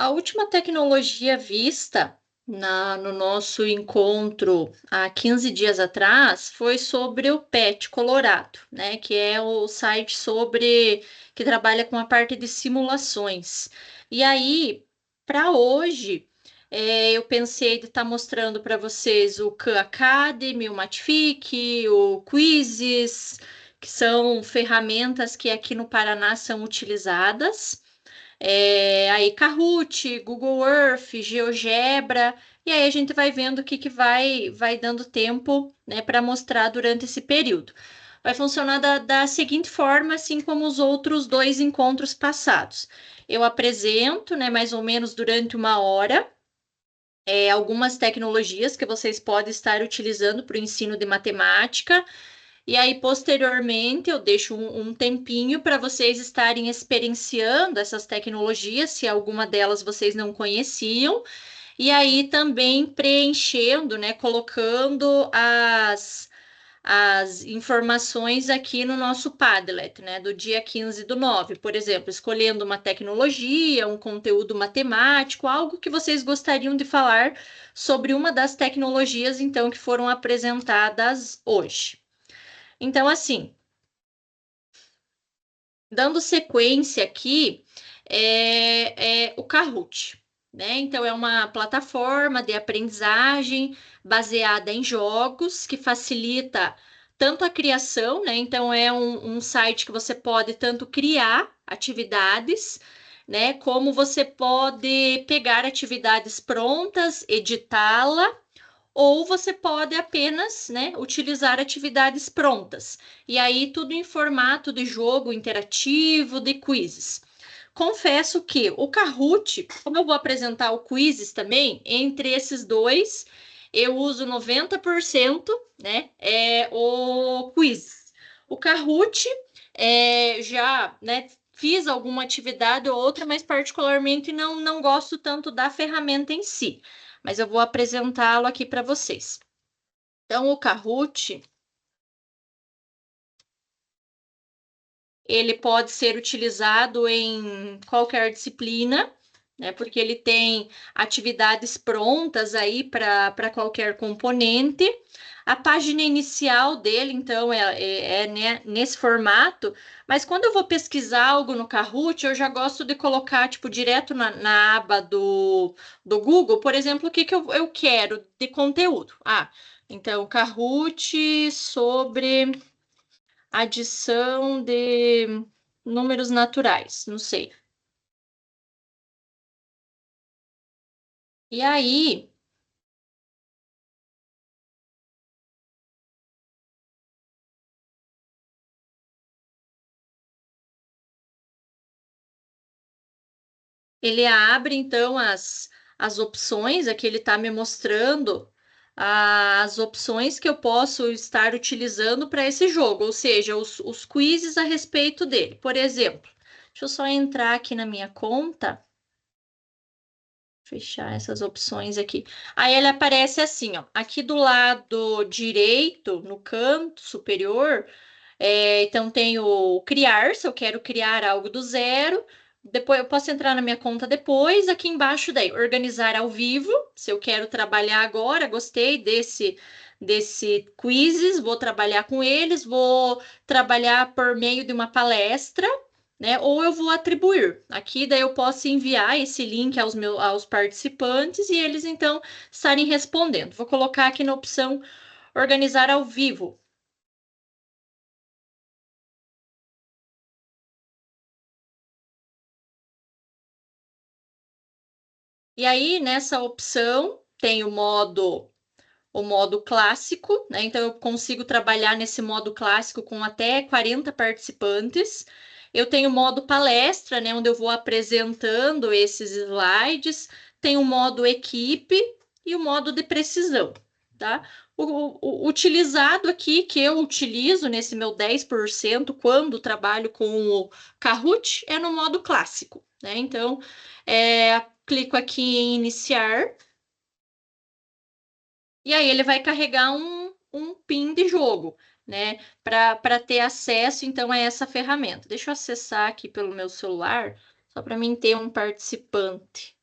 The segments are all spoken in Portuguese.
A última tecnologia vista no nosso encontro há 15 dias atrás foi sobre o PET Colorado, né? Que é o site que trabalha com a parte de simulações. E aí, para hoje, eu pensei de estar mostrando para vocês o Khan Academy, o Matific, o Quizzes, que são ferramentas que aqui no Paraná são utilizadas. Aí Kahoot, Google Earth, GeoGebra, e aí a gente vai vendo o que vai dando tempo, né, para mostrar durante esse período. Vai funcionar da seguinte forma, assim como os outros dois encontros passados. Eu apresento, né, mais ou menos durante uma hora, algumas tecnologias que vocês podem estar utilizando para o ensino de matemática. E aí, posteriormente, eu deixo um tempinho para vocês estarem experienciando essas tecnologias, se alguma delas vocês não conheciam, e aí também preenchendo, né, colocando as informações aqui no nosso Padlet, né, do dia 15/9, por exemplo, escolhendo uma tecnologia, um conteúdo matemático, algo que vocês gostariam de falar sobre uma das tecnologias, então, que foram apresentadas hoje. Então, assim, dando sequência aqui, é o Kahoot, né? Então, é uma plataforma de aprendizagem baseada em jogos que facilita tanto a criação, né? Então, é um site que você pode tanto criar atividades, né? Como você pode pegar atividades prontas, editá-la ou você pode apenas, né, utilizar atividades prontas. E aí tudo em formato de jogo interativo, de quizzes. Confesso que o Kahoot, como eu vou apresentar o quizzes também, entre esses dois, eu uso 90%, né, o quiz. O Kahoot já, né, fiz alguma atividade ou outra, mas particularmente não gosto tanto da ferramenta em si, mas eu vou apresentá-lo aqui para vocês. Então, o Kahoot, ele pode ser utilizado em qualquer disciplina, né? Porque ele tem atividades prontas aí para qualquer componente. A página inicial dele, então, né, nesse formato, mas quando eu vou pesquisar algo no Kahoot, eu já gosto de colocar, tipo, direto na aba do Google, por exemplo, o que eu quero de conteúdo. Então, Kahoot sobre adição de números naturais, não sei. E aí, ele abre então as opções, aqui ele está me mostrando as opções que eu posso estar utilizando para esse jogo, ou seja, os quizzes a respeito dele. Por exemplo, deixa eu só entrar aqui na minha conta, fechar essas opções aqui. Aí ele aparece assim, ó, aqui do lado direito, no canto superior. Então, tem o criar, se eu quero criar algo do zero. Depois, eu posso entrar na minha conta depois. Aqui embaixo, daí, organizar ao vivo. Se eu quero trabalhar agora, gostei desse quizzes, vou trabalhar com eles, vou trabalhar por meio de uma palestra, né? Ou eu vou atribuir. Aqui, daí, eu posso enviar esse link aos participantes e eles, então, estarem respondendo. Vou colocar aqui na opção organizar ao vivo. E aí, nessa opção, tem o modo clássico, né? Então, eu consigo trabalhar nesse modo clássico com até 40 participantes. Eu tenho o modo palestra, né? Onde eu vou apresentando esses slides. Tem o modo equipe e o modo de precisão, tá? O utilizado aqui, que eu utilizo nesse meu 10% quando trabalho com o Kahoot, é no modo clássico, né? Então, clico aqui em iniciar. E aí ele vai carregar um PIN de jogo, né? Para ter acesso, então, a essa ferramenta. Deixa eu acessar aqui pelo meu celular, só para mim ter um participante.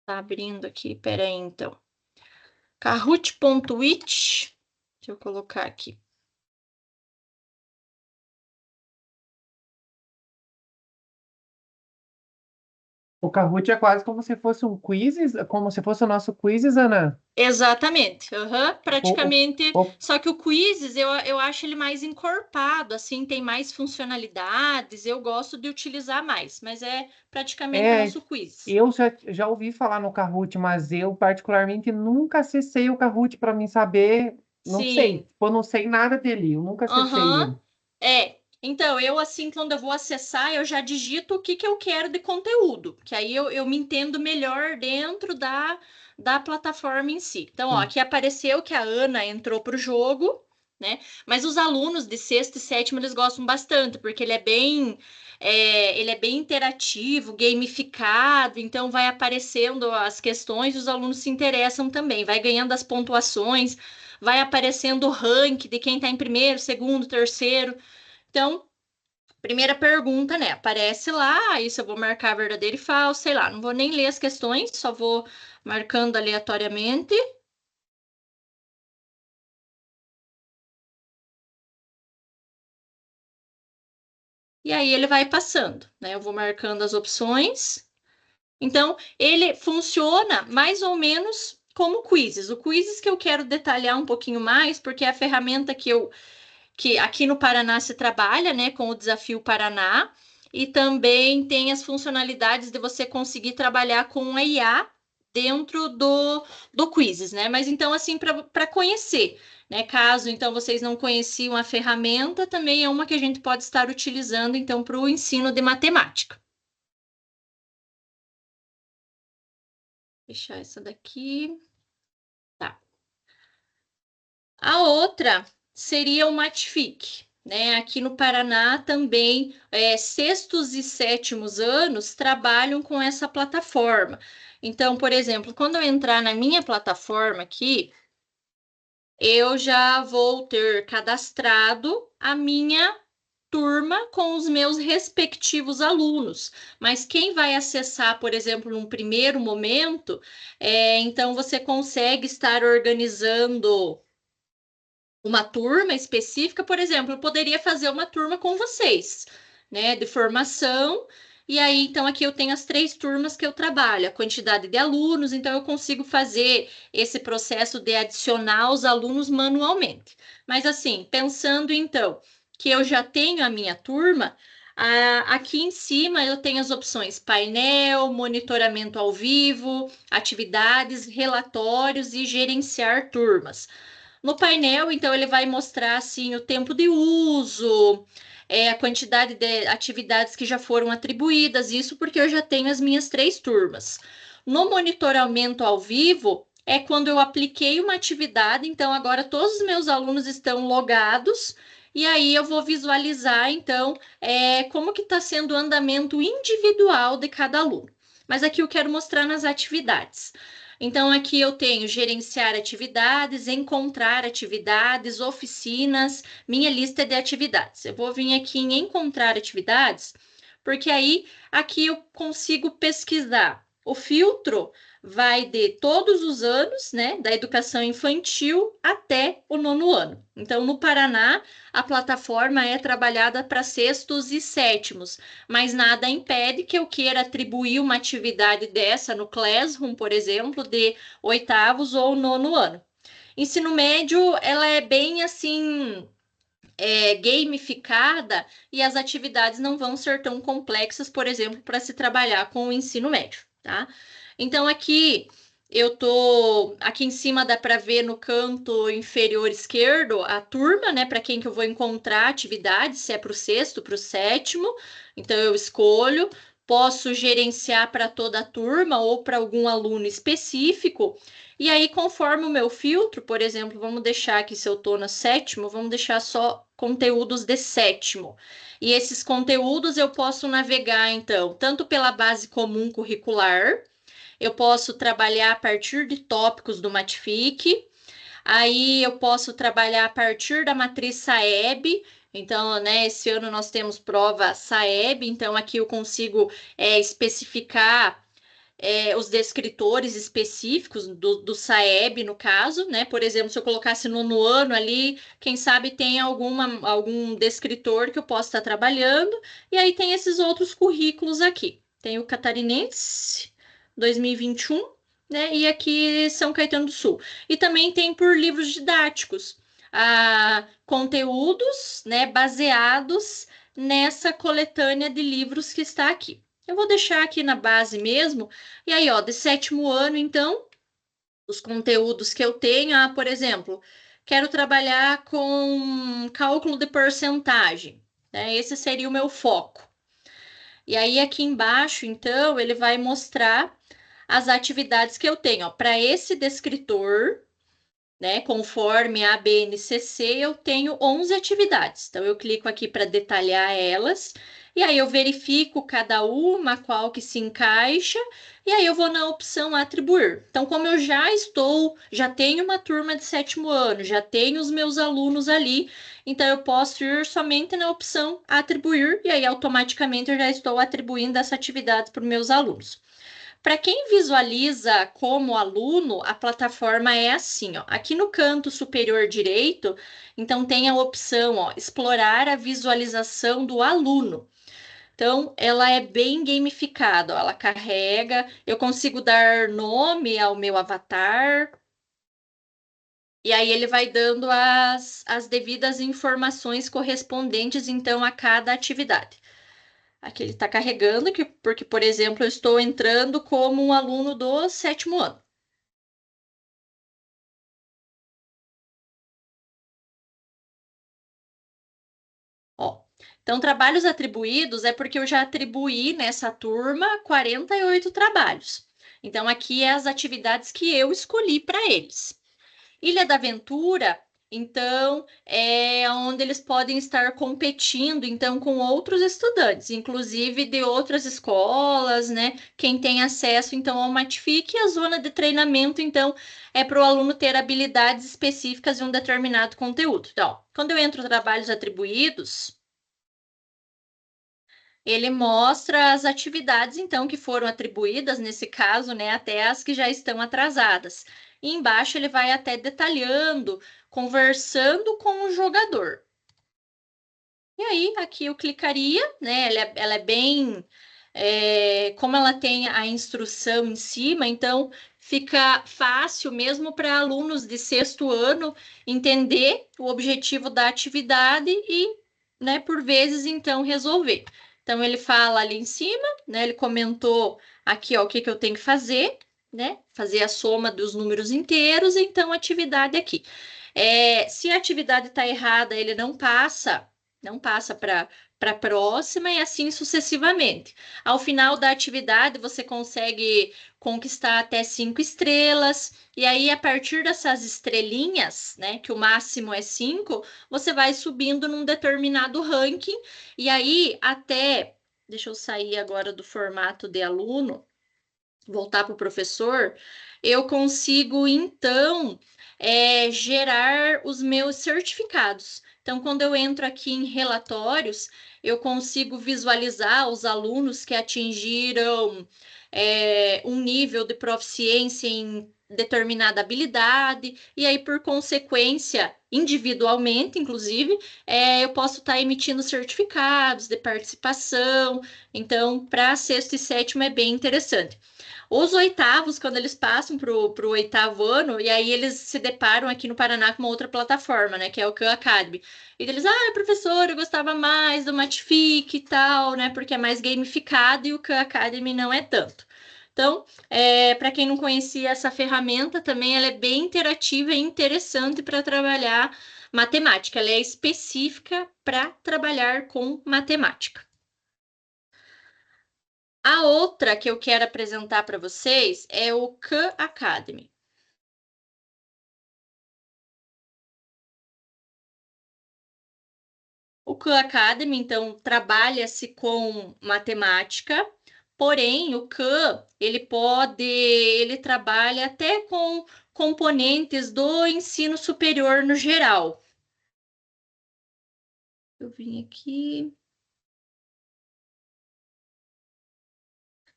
Tá abrindo aqui, peraí, então. Kahoot.it, deixa eu colocar aqui. O Kahoot é quase como se fosse um quizzes, como se fosse o nosso quizzes, Ana. Exatamente, aham, O, o, praticamente. o- Só que o Quizzes eu acho ele mais encorpado, assim, tem mais funcionalidades. Eu gosto de utilizar mais, mas é praticamente o é, nosso quiz. eu já ouvi falar no Kahoot, mas eu particularmente nunca acessei o Kahoot para mim saber, não sei, Sim, tipo, eu não sei nada dele, eu nunca acessei aham, ele. é. Então, eu assim, quando eu vou acessar, eu já digito o que que eu quero de conteúdo, que aí eu me entendo melhor dentro da plataforma em si. Então, ó, Sim. aqui apareceu que a Ana entrou para o jogo, né? Mas os alunos de sexto e sétimo, eles gostam bastante, porque ele é bem interativo, gamificado, então vai aparecendo as questões e os alunos se interessam também, vai ganhando as pontuações, vai aparecendo o ranking de quem está em primeiro, segundo, terceiro. Então, primeira pergunta, né? Aparece lá, isso eu vou marcar verdadeiro e falso, sei lá, não vou nem ler as questões, só vou marcando aleatoriamente. E aí ele vai passando, né? Eu vou marcando as opções. Então, ele funciona mais ou menos como quizzes. O quizzes que eu quero detalhar um pouquinho mais, porque é a ferramenta que aqui no Paraná se trabalha, né, com o Desafio Paraná, e também tem as funcionalidades de você conseguir trabalhar com a IA dentro do Quizzes, né? Mas então, assim, para conhecer, né? Caso então vocês não conheciam a ferramenta, também é uma que a gente pode estar utilizando então para o ensino de matemática. Deixar essa daqui. Tá. A outra seria o Matific, né? Aqui no Paraná também sextos e sétimos anos trabalham com essa plataforma. Então, por exemplo, quando eu entrar na minha plataforma aqui, eu já vou ter cadastrado a minha turma com os meus respectivos alunos. Mas quem vai acessar, por exemplo, num primeiro momento, então você consegue estar organizando uma turma específica, por exemplo, eu poderia fazer uma turma com vocês, né, de formação. E aí, então, aqui eu tenho as três turmas que eu trabalho, a quantidade de alunos, então eu consigo fazer esse processo de adicionar os alunos manualmente. Mas assim, pensando então que eu já tenho a minha turma, aqui em cima eu tenho as opções painel, monitoramento ao vivo, atividades, relatórios e gerenciar turmas. No painel, então, ele vai mostrar assim o tempo de uso, a quantidade de atividades que já foram atribuídas, isso porque eu já tenho as minhas três turmas. No monitoramento ao vivo, é quando eu apliquei uma atividade, então agora todos os meus alunos estão logados, e aí eu vou visualizar, então, como que está sendo o andamento individual de cada aluno. Mas aqui eu quero mostrar nas atividades. Então, aqui eu tenho gerenciar atividades, encontrar atividades, oficinas, minha lista de atividades. Eu vou vir aqui em encontrar atividades, porque aí aqui eu consigo pesquisar. O filtro vai de todos os anos, né, da educação infantil até o nono ano. Então, no Paraná, a plataforma é trabalhada para sextos e sétimos, mas nada impede que eu queira atribuir uma atividade dessa no Classroom, por exemplo, de oitavos ou nono ano. Ensino médio, ela é bem assim, gamificada e as atividades não vão ser tão complexas, por exemplo, para se trabalhar com o ensino médio, tá? Então aqui eu tô aqui em cima dá para ver no canto inferior esquerdo a turma, né, para quem que eu vou encontrar atividade, se é para o sexto, para o sétimo. Então eu escolho, posso gerenciar para toda a turma ou para algum aluno específico. E aí, conforme o meu filtro, por exemplo, vamos deixar aqui, se eu estou no sétimo, vamos deixar só conteúdos de sétimo. E esses conteúdos eu posso navegar, então, tanto pela base comum curricular, eu posso trabalhar a partir de tópicos do Matific, aí eu posso trabalhar a partir da matriz SAEB. Então, né, esse ano nós temos prova SAEB, então aqui eu consigo especificar os descritores específicos do SAEB, no caso, né? Por exemplo, se eu colocasse no ano ali, quem sabe tem algum descritor que eu possa estar trabalhando, e aí tem esses outros currículos aqui. Tem o Catarinense 2021, né? E aqui São Caetano do Sul. E também tem por livros didáticos, conteúdos, né, baseados nessa coletânea de livros que está aqui. Eu vou deixar aqui na base mesmo. E aí, ó, de sétimo ano, então, os conteúdos que eu tenho, por exemplo, quero trabalhar com cálculo de porcentagem, né? Esse seria o meu foco. E aí, aqui embaixo, então, ele vai mostrar as atividades que eu tenho. Para esse descritor, né, conforme a BNCC, eu tenho 11 atividades. Então, eu clico aqui para detalhar elas, e aí eu verifico cada uma, qual que se encaixa, e aí eu vou na opção atribuir. Então, como eu já tenho uma turma de sétimo ano, já tenho os meus alunos ali, então eu posso ir somente na opção atribuir, e aí automaticamente eu já estou atribuindo essa atividade para os meus alunos. Para quem visualiza como aluno, a plataforma é assim, ó. Aqui no canto superior direito, então tem a opção, ó, explorar a visualização do aluno. Então, ela é bem gamificada, ó. Ela carrega, eu consigo dar nome ao meu avatar, e aí ele vai dando as devidas informações correspondentes, então, a cada atividade. Aqui ele está carregando, porque, por exemplo, eu estou entrando como um aluno do sétimo ano. Ó, então, trabalhos atribuídos é porque eu já atribuí nessa turma 48 trabalhos. Então, aqui é as atividades que eu escolhi para eles. Ilha da Aventura, então, é onde eles podem estar competindo, então, com outros estudantes, inclusive de outras escolas, né? Quem tem acesso, então, ao Matific, e a zona de treinamento, então, é para o aluno ter habilidades específicas em um determinado conteúdo. Então, quando eu entro em trabalhos atribuídos, ele mostra as atividades, então, que foram atribuídas, nesse caso, né, até as que já estão atrasadas. E embaixo ele vai até detalhando, conversando com o jogador. E aí, aqui eu clicaria, né? Ela é bem. Como ela tem a instrução em cima, então fica fácil mesmo para alunos de sexto ano entender o objetivo da atividade e, né, por vezes, então, resolver. Então, ele fala ali em cima, né? Ele comentou aqui, ó, o que que eu tenho que fazer, né? Fazer a soma dos números inteiros, então, atividade aqui. Se a atividade está errada, ele não passa para a próxima e assim sucessivamente. Ao final da atividade, você consegue conquistar até 5 estrelas, e aí, a partir dessas estrelinhas, né, que o máximo é 5, você vai subindo num determinado ranking, e aí até. Deixa eu sair agora do formato de aluno, voltar para o professor, eu consigo então gerar os meus certificados. Então, quando eu entro aqui em relatórios, eu consigo visualizar os alunos que atingiram um nível de proficiência em determinada habilidade, e aí, por consequência, individualmente, inclusive, eu posso estar emitindo certificados de participação. Então, para sexto e sétimo é bem interessante. Os oitavos, quando eles passam para o oitavo ano, e aí eles se deparam aqui no Paraná com uma outra plataforma, né, que é o Khan Academy. E eles, professor, eu gostava mais do Matific e tal, né, porque é mais gamificado e o Khan Academy não é tanto. Então, para quem não conhecia essa ferramenta, também ela é bem interativa e interessante para trabalhar matemática. Ela é específica para trabalhar com matemática. A outra que eu quero apresentar para vocês é o Khan Academy. O Khan Academy, então, trabalha-se com matemática, porém, o Khan, ele trabalha até com componentes do ensino superior no geral. Eu vim aqui.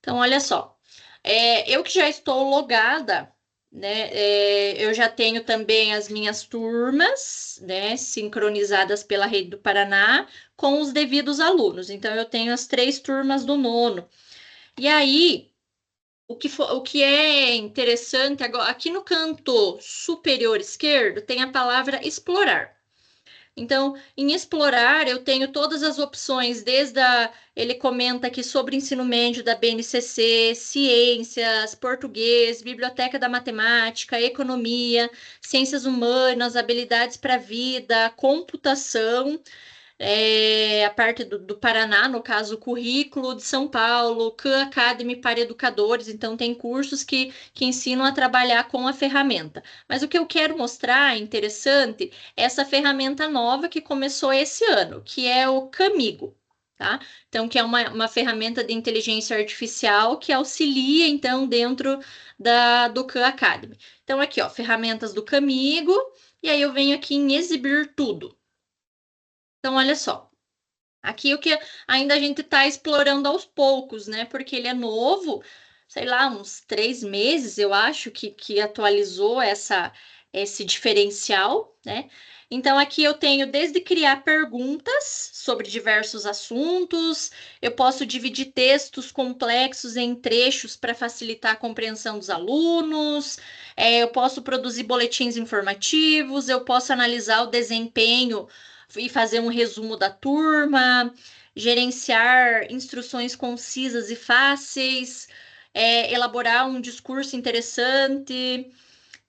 Então, olha só. Eu que já estou logada, né? Eu já tenho também as minhas turmas, né? Sincronizadas pela Rede do Paraná com os devidos alunos. Então, eu tenho as 3 turmas do nono. E aí, o que é interessante agora, aqui no canto superior esquerdo, tem a palavra explorar. Então, em explorar, eu tenho todas as opções, ele comenta aqui sobre ensino médio da BNCC, ciências, português, biblioteca da matemática, economia, ciências humanas, habilidades para a vida, computação, a parte do Paraná, no caso, o currículo de São Paulo, Khan Academy para educadores, então tem cursos que ensinam a trabalhar com a ferramenta. Mas o que eu quero mostrar, interessante, é essa ferramenta nova que começou esse ano, que é o Camigo. Tá? Então, que é uma ferramenta de inteligência artificial que auxilia, então, dentro do Khan Academy. Então, aqui, ó, ferramentas do Camigo, e aí eu venho aqui em exibir tudo. Então, olha só. Aqui o que ainda a gente está explorando aos poucos, né? Porque ele é novo, sei lá, uns 3 meses, eu acho, que atualizou esse diferencial, né? Então, aqui eu tenho desde criar perguntas sobre diversos assuntos, eu posso dividir textos complexos em trechos para facilitar a compreensão dos alunos, eu posso produzir boletins informativos, eu posso analisar o desempenho e fazer um resumo da turma, gerenciar instruções concisas e fáceis, elaborar um discurso interessante,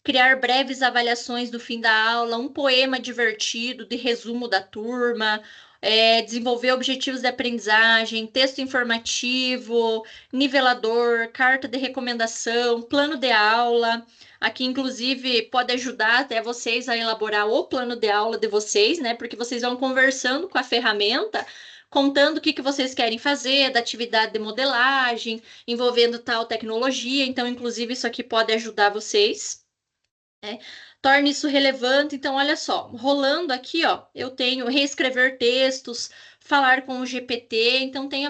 criar breves avaliações do fim da aula, um poema divertido de resumo da turma, desenvolver objetivos de aprendizagem, texto informativo, nivelador, carta de recomendação, plano de aula. Aqui, inclusive, pode ajudar até vocês a elaborar o plano de aula de vocês, né? Porque vocês vão conversando com a ferramenta, contando o que vocês querem fazer, da atividade de modelagem, envolvendo tal tecnologia. Então, inclusive, isso aqui pode ajudar vocês, né? Torne isso relevante. Então, olha só, rolando aqui, ó, eu tenho reescrever textos, falar com o GPT. Então, tem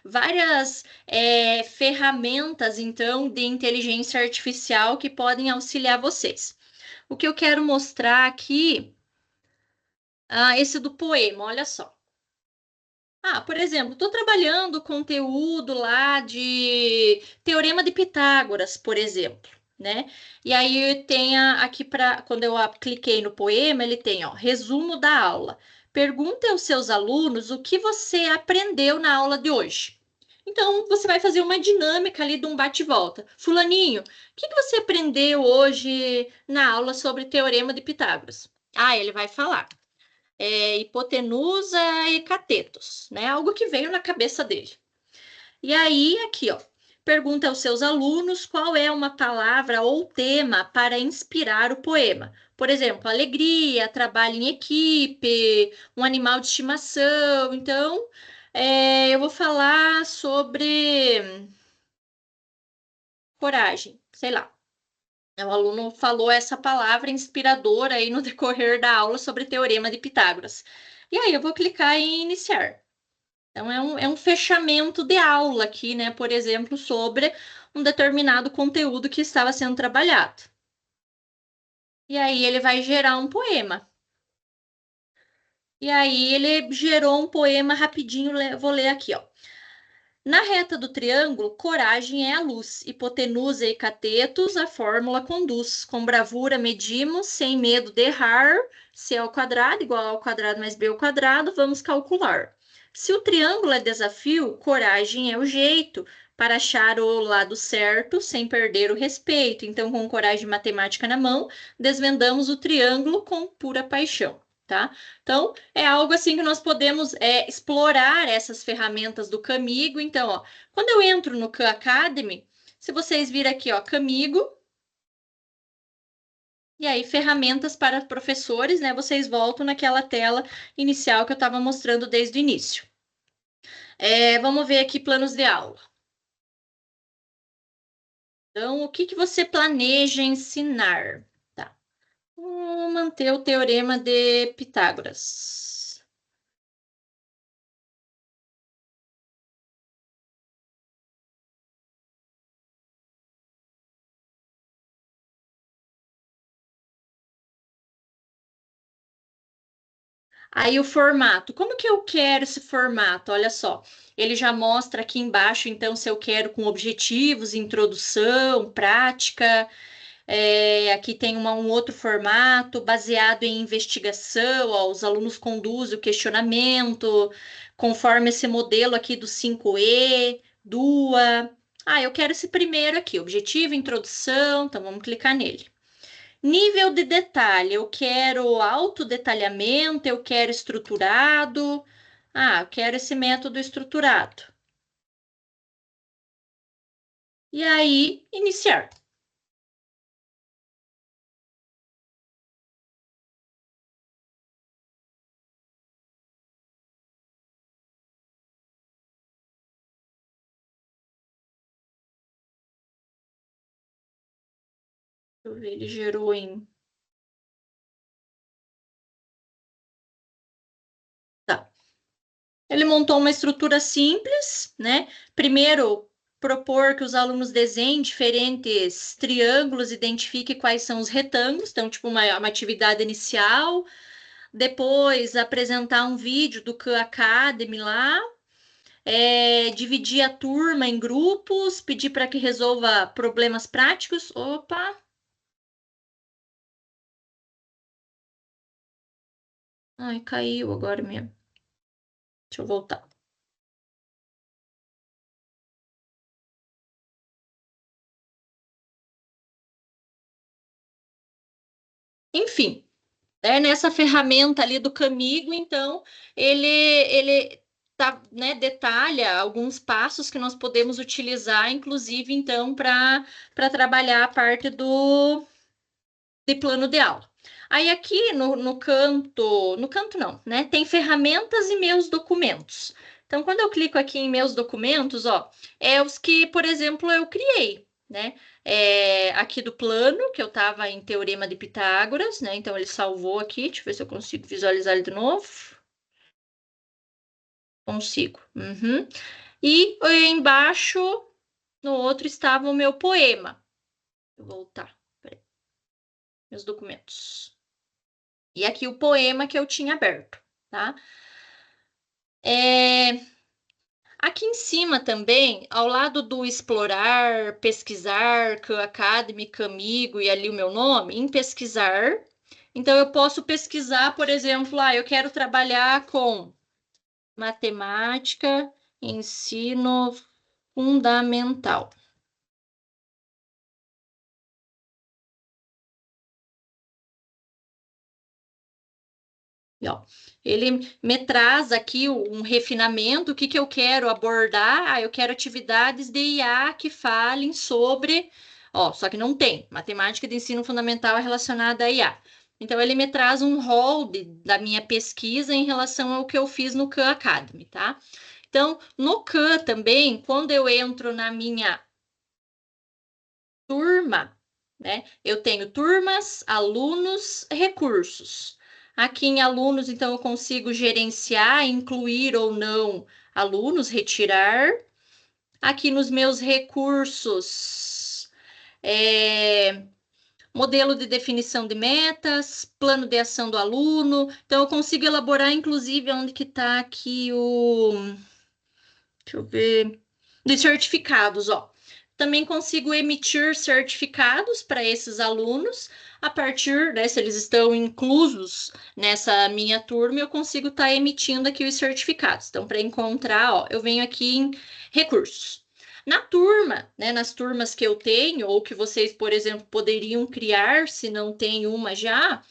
várias ferramentas, então, de inteligência artificial que podem auxiliar vocês. O que eu quero mostrar aqui, esse do poema, olha só. Por exemplo, estou trabalhando conteúdo lá de Teorema de Pitágoras, por exemplo, né? E aí tem aqui para quando eu cliquei no poema, ele tem, ó, resumo da aula. Pergunte aos seus alunos o que você aprendeu na aula de hoje. Então, você vai fazer uma dinâmica ali de um bate-volta. Fulaninho, o que você aprendeu hoje na aula sobre Teorema de Pitágoras? Ele vai falar hipotenusa e catetos, né? Algo que veio na cabeça dele. E aí, aqui, ó, pergunta aos seus alunos qual é uma palavra ou tema para inspirar o poema. Por exemplo, alegria, trabalho em equipe, um animal de estimação. Então, eu vou falar sobre coragem, sei lá. O aluno falou essa palavra inspiradora aí no decorrer da aula sobre teorema de Pitágoras. E aí eu vou clicar em iniciar. Então, é um fechamento de aula aqui, né? Por exemplo, sobre um determinado conteúdo que estava sendo trabalhado. E aí ele vai gerar um poema. E aí ele gerou um poema rapidinho, vou ler aqui, ó. Na reta do triângulo, coragem é a luz, hipotenusa e catetos, a fórmula conduz. Com bravura medimos, sem medo de errar, c ao quadrado igual ao quadrado mais b ao quadrado, vamos calcular. Se o triângulo é desafio, coragem é o jeito para achar o lado certo sem perder o respeito. Então, com coragem matemática na mão, desvendamos o triângulo com pura paixão, tá? Então, é algo assim que nós podemos explorar essas ferramentas do Camigo. Então, ó, quando eu entro no Khan Academy, se vocês virem aqui, ó, Camigo, e aí ferramentas para professores, né? Vocês voltam naquela tela inicial que eu estava mostrando desde o início. Vamos ver aqui planos de aula. Então, o que você planeja ensinar? Tá. Vamos manter o teorema de Pitágoras. Aí o formato, como que eu quero esse formato? Olha só, ele já mostra aqui embaixo, então, se eu quero com objetivos, introdução, prática. Aqui tem um outro formato baseado em investigação. Ó, os alunos conduzem o questionamento conforme esse modelo aqui do 5E, DUA. Ah, eu quero esse primeiro aqui, objetivo, introdução, então vamos clicar nele. Nível de detalhe, eu quero autodetalhamento, eu quero estruturado. Ah, eu quero esse método estruturado. E aí, iniciar. Deixa eu ver, ele gerou em. Tá. Ele montou uma estrutura simples, né? Primeiro, propor que os alunos desenhem diferentes triângulos, identifique quais são os retângulos, então, tipo, uma atividade inicial. Depois, apresentar um vídeo do Khan Academy lá. Dividir a turma em grupos, pedir para que resolva problemas práticos. Opa! Ai, caiu agora mesmo. Deixa eu voltar. Enfim, nessa ferramenta ali do Camigo, então, ele tá, né, detalha alguns passos que nós podemos utilizar, inclusive, então, para trabalhar a parte de plano de aula. Aí aqui no canto não, né? Tem ferramentas e meus documentos. Então, quando eu clico aqui em meus documentos, ó, é os que, por exemplo, eu criei, né? Aqui do plano, que eu estava em Teorema de Pitágoras, né? Então, ele salvou aqui. Deixa eu ver se eu consigo visualizar ele de novo. Consigo. Uhum. E embaixo, no outro, estava o meu poema. Vou voltar. Peraí. Meus documentos. E aqui o poema que eu tinha aberto, tá? É, Aqui em cima também, ao lado do explorar, pesquisar, Academy, Camigo e ali o meu nome, em pesquisar. Então eu posso pesquisar, por exemplo, eu quero trabalhar com matemática, ensino fundamental. E, ó, ele me traz aqui um refinamento, o que que eu quero abordar? Eu quero atividades de IA que falem sobre, ó, só que não tem, matemática de ensino fundamental é relacionada a IA. Então, ele me traz um rol da minha pesquisa em relação ao que eu fiz no Khan Academy, tá? Então, no Khan também, quando eu entro na minha turma, né? Eu tenho turmas, alunos, recursos. Aqui em alunos, então, eu consigo gerenciar, incluir ou não alunos, retirar. Aqui nos meus recursos, é, modelo de definição de metas, plano de ação do aluno. Então, eu consigo elaborar, inclusive, onde que está aqui o deixa eu ver. Dos certificados, ó. Também consigo emitir certificados para esses alunos a partir, né, se eles estão inclusos nessa minha turma, eu consigo estar emitindo aqui os certificados. Então, para encontrar, ó, eu venho aqui em recursos. Na turma, né, nas turmas que eu tenho, ou que vocês, por exemplo, poderiam criar, se não tem uma já,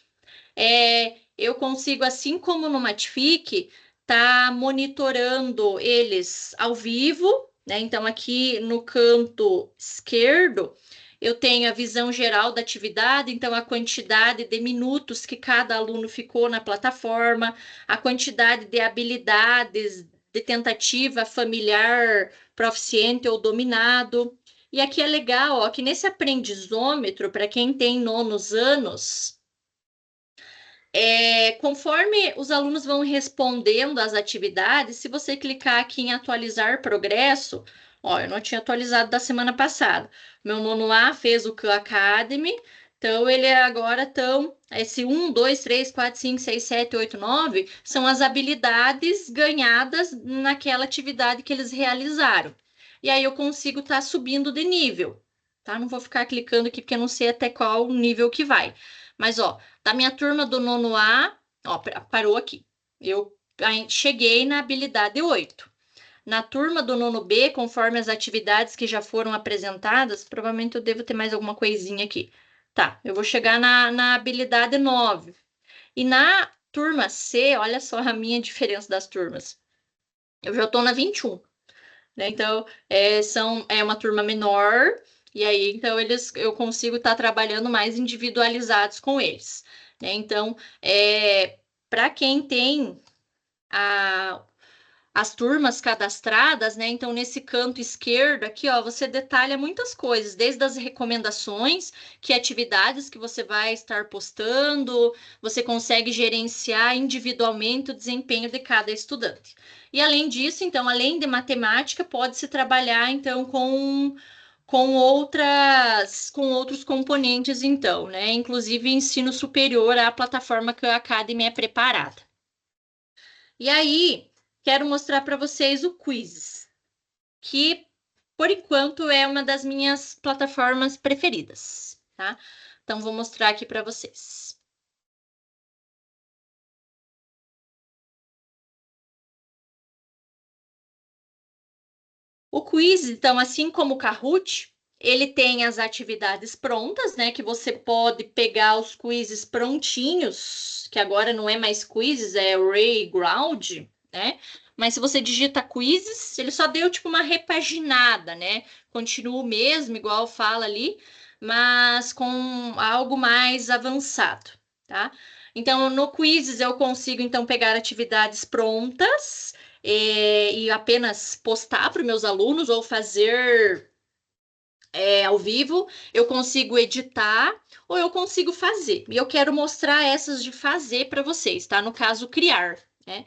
eu consigo, assim como no Matific, tá monitorando eles ao vivo, né? Então, aqui no canto esquerdo, eu tenho a visão geral da atividade, então a quantidade de minutos que cada aluno ficou na plataforma, a quantidade de habilidades de tentativa familiar, proficiente ou dominado. E aqui é legal, ó, que nesse aprendizômetro, para quem tem nonos anos, conforme os alunos vão respondendo às atividades, se você clicar aqui em atualizar progresso, ó, eu não tinha atualizado da semana passada. Meu nono A fez o Khan Academy, Então, ele agora estão. Esse 1, 2, 3, 4, 5, 6, 7, 8, 9 são as habilidades ganhadas naquela atividade que eles realizaram. E aí eu consigo estar subindo de nível, tá? Não vou ficar clicando aqui porque eu não sei até qual nível que vai. Mas, ó, da minha turma do nono A, ó, parou aqui. Eu cheguei na habilidade 8. Na turma do nono B, conforme as atividades que já foram apresentadas, provavelmente eu devo ter mais alguma coisinha aqui. Tá, eu vou chegar na habilidade 9. E na turma C, olha só a minha diferença das turmas. Eu já estou na 21, né? Então, é uma turma menor, e aí, então, eu consigo estar trabalhando mais individualizados com eles, né? Então, para quem tem a, as turmas cadastradas, né? Então, nesse canto esquerdo aqui, ó, você detalha muitas coisas, desde as recomendações, que atividades que você vai estar postando, você consegue gerenciar individualmente o desempenho de cada estudante. E além disso, então, além de matemática, pode-se trabalhar, então, com outros componentes, então, né? Inclusive ensino superior, a plataforma que a Academy é preparada. E aí, quero mostrar para vocês o Quizzes, que por enquanto é uma das minhas plataformas preferidas, tá? Então, vou mostrar aqui para vocês. O quiz, então, assim como o Kahoot, ele tem as atividades prontas, né? Que você pode pegar os quizzes prontinhos, que agora não é mais quizzes, é Playground, né? Mas se você digita quizzes, ele só deu tipo uma repaginada, né? Continua o mesmo, igual fala ali, mas com algo mais avançado, tá? Então, no quizzes eu consigo então pegar atividades prontas e apenas postar para os meus alunos ou fazer ao vivo, eu consigo editar ou eu consigo fazer. E eu quero mostrar essas de fazer para vocês, tá? No caso, criar, né?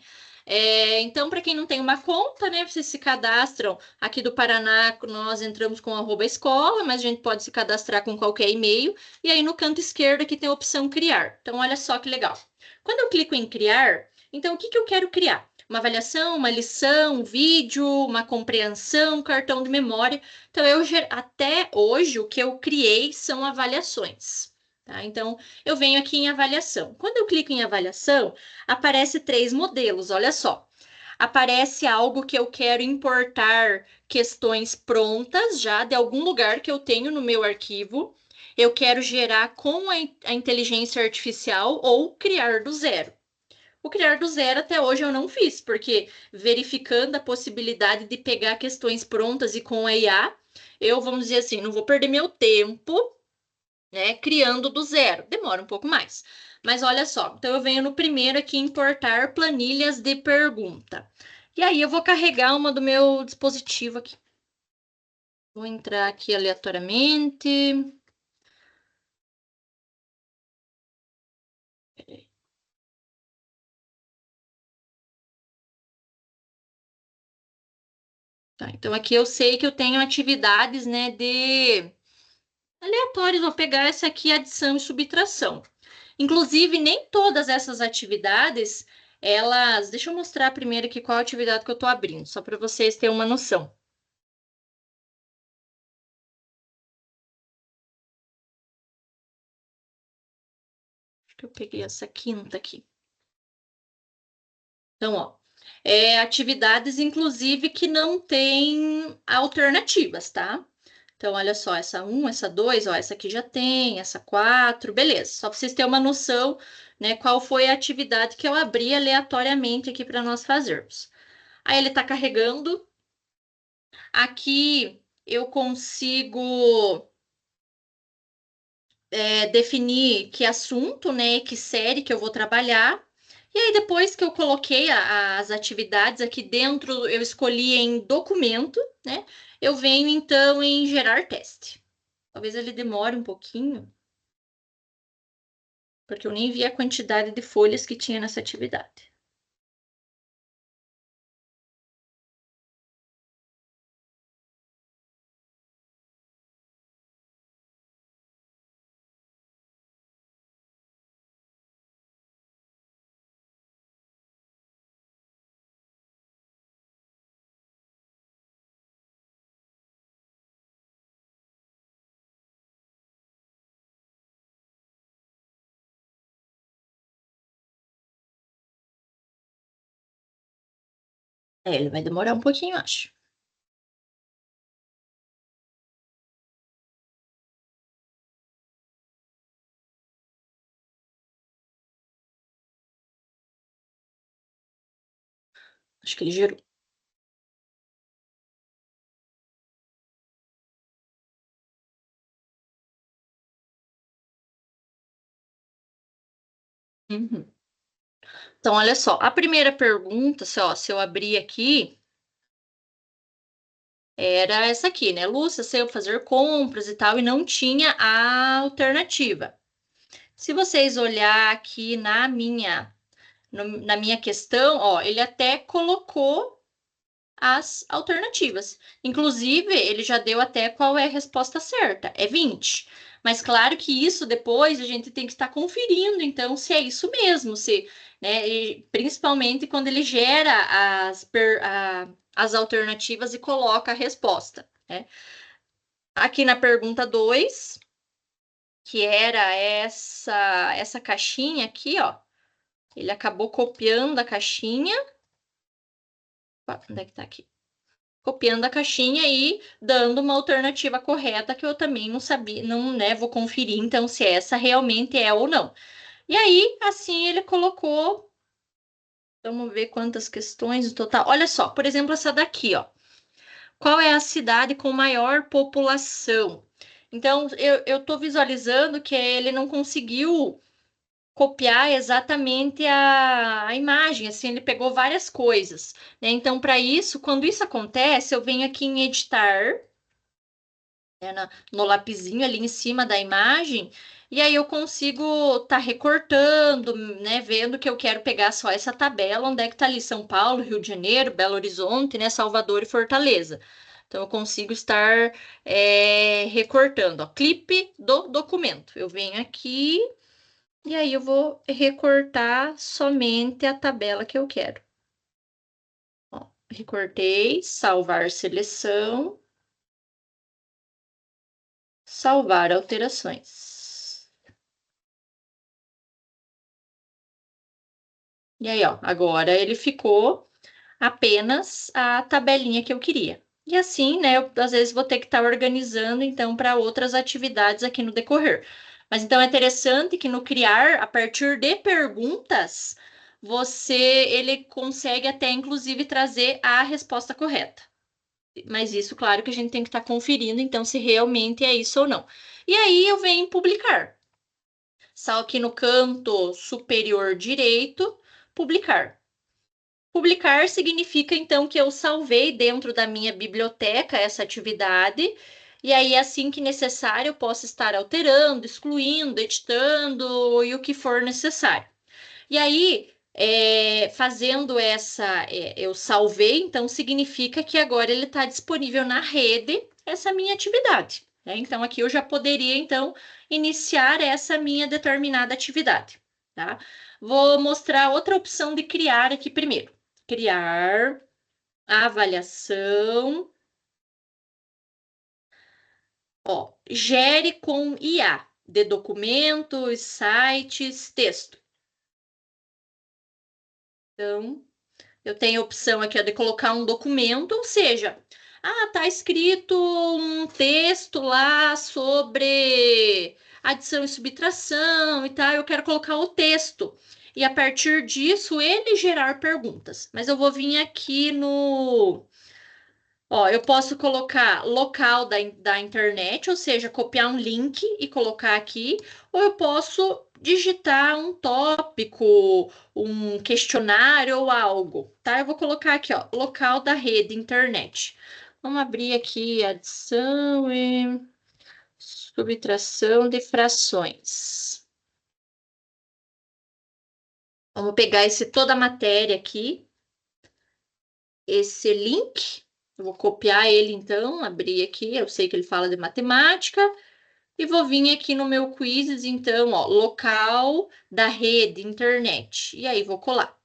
Então, para quem não tem uma conta, né, vocês se cadastram. Aqui do Paraná, nós entramos com @escola, mas a gente pode se cadastrar com qualquer e-mail. E aí no canto esquerdo aqui tem a opção criar. Então, olha só que legal. Quando eu clico em criar, então o que que eu quero criar? Uma avaliação, uma lição, um vídeo, uma compreensão, um cartão de memória. Então, até hoje, o que eu criei são avaliações. Tá? Então, eu venho aqui em avaliação. Quando eu clico em avaliação, aparece 3 modelos, olha só. Aparece algo que eu quero importar questões prontas já de algum lugar que eu tenho no meu arquivo. Eu quero gerar com a inteligência artificial ou criar do zero. O criar do zero até hoje eu não fiz, porque verificando a possibilidade de pegar questões prontas e com a IA, eu, vamos dizer assim, não vou perder meu tempo, né, criando do zero. Demora um pouco mais. Mas olha só, então eu venho no primeiro aqui importar planilhas de pergunta. E aí eu vou carregar uma do meu dispositivo aqui. Vou entrar aqui aleatoriamente. Tá, então aqui eu sei que eu tenho atividades, né, de aleatórias. Vou pegar essa aqui, adição e subtração. Inclusive, nem todas essas atividades, elas. Deixa eu mostrar primeiro aqui qual atividade que eu estou abrindo, só para vocês terem uma noção. Acho que eu peguei essa quinta aqui. Então, ó, atividades, inclusive, que não tem alternativas, tá? Então, olha só, essa um, essa 2, ó, essa aqui já tem, essa 4, beleza. Só para vocês terem uma noção, né, qual foi a atividade que eu abri aleatoriamente aqui para nós fazermos. Aí ele está carregando. Aqui eu consigo definir que assunto, né, que série que eu vou trabalhar. E aí, depois que eu coloquei as atividades aqui dentro, eu escolhi em documento, né? Eu venho então em gerar teste. Talvez ele demore um pouquinho, porque eu nem vi a quantidade de folhas que tinha nessa atividade. É, ele vai demorar um pouquinho, acho. Acho que ele gerou. Uhum. Então, olha só, a primeira pergunta, se eu abrir aqui, era essa aqui, né? Lúcia, sei eu fazer compras e tal, e não tinha a alternativa. Se vocês olhar aqui na minha questão, ó, ele até colocou as alternativas. Inclusive, ele já deu até qual é a resposta certa, é 20. Mas claro que isso depois a gente tem que estar conferindo, então, se é isso mesmo, se, né, e principalmente quando ele gera as alternativas e coloca a resposta, né? Aqui na pergunta 2, que era essa caixinha aqui, ó, ele acabou copiando a caixinha. Onde é que tá aqui? Copiando a caixinha e dando uma alternativa correta que eu também não sabia, não, né, vou conferir então se essa realmente é ou não. E aí, assim ele colocou, vamos ver quantas questões no total. Olha só, por exemplo, essa daqui, ó. Qual é a cidade com maior população? Então, eu tô visualizando que ele não conseguiu copiar exatamente a imagem, assim, ele pegou várias coisas, né? Então, para isso, quando isso acontece, eu venho aqui em editar, né, no lapisinho ali em cima da imagem, e aí eu consigo estar recortando, né, vendo que eu quero pegar só essa tabela, onde é que tá ali São Paulo, Rio de Janeiro, Belo Horizonte, né, Salvador e Fortaleza. Então eu consigo estar recortando, ó, clipe do documento. Eu venho aqui e aí eu vou recortar somente a tabela que eu quero. Ó, recortei, salvar seleção, salvar alterações. E aí, ó, agora ele ficou apenas a tabelinha que eu queria. E assim, né, eu às vezes vou ter que estar organizando então para outras atividades aqui no decorrer. Mas então é interessante que no criar, a partir de perguntas, ele consegue até inclusive trazer a resposta correta. Mas isso, claro que a gente tem que estar conferindo então se realmente é isso ou não. E aí eu venho em publicar. Só aqui no canto superior direito, publicar. Publicar significa, então, que eu salvei dentro da minha biblioteca essa atividade, e aí, assim que necessário, eu posso estar alterando, excluindo, editando e o que for necessário. E aí, fazendo eu salvei, então significa que agora ele está disponível na rede, essa minha atividade, né? Então, aqui eu já poderia, então, iniciar essa minha determinada atividade, tá? Vou mostrar outra opção de criar aqui primeiro. Criar, avaliação, ó, gere com IA, de documentos, sites, texto. Então, eu tenho a opção aqui ó, de colocar um documento, ou seja, tá escrito um texto lá sobre adição e subtração e tal, eu quero colocar o texto. E a partir disso, ele gerar perguntas. Mas eu vou vir aqui no. Ó, eu posso colocar local da internet, ou seja, copiar um link e colocar aqui, ou eu posso digitar um tópico, um questionário ou algo, tá? Eu vou colocar aqui, ó, local da rede internet. Vamos abrir aqui adição e subtração de frações. Vamos pegar toda a matéria aqui, esse link. Eu vou copiar ele então, abrir aqui. Eu sei que ele fala de matemática. E vou vir aqui no meu quizzes, então, ó, local da rede, internet. E aí vou colar.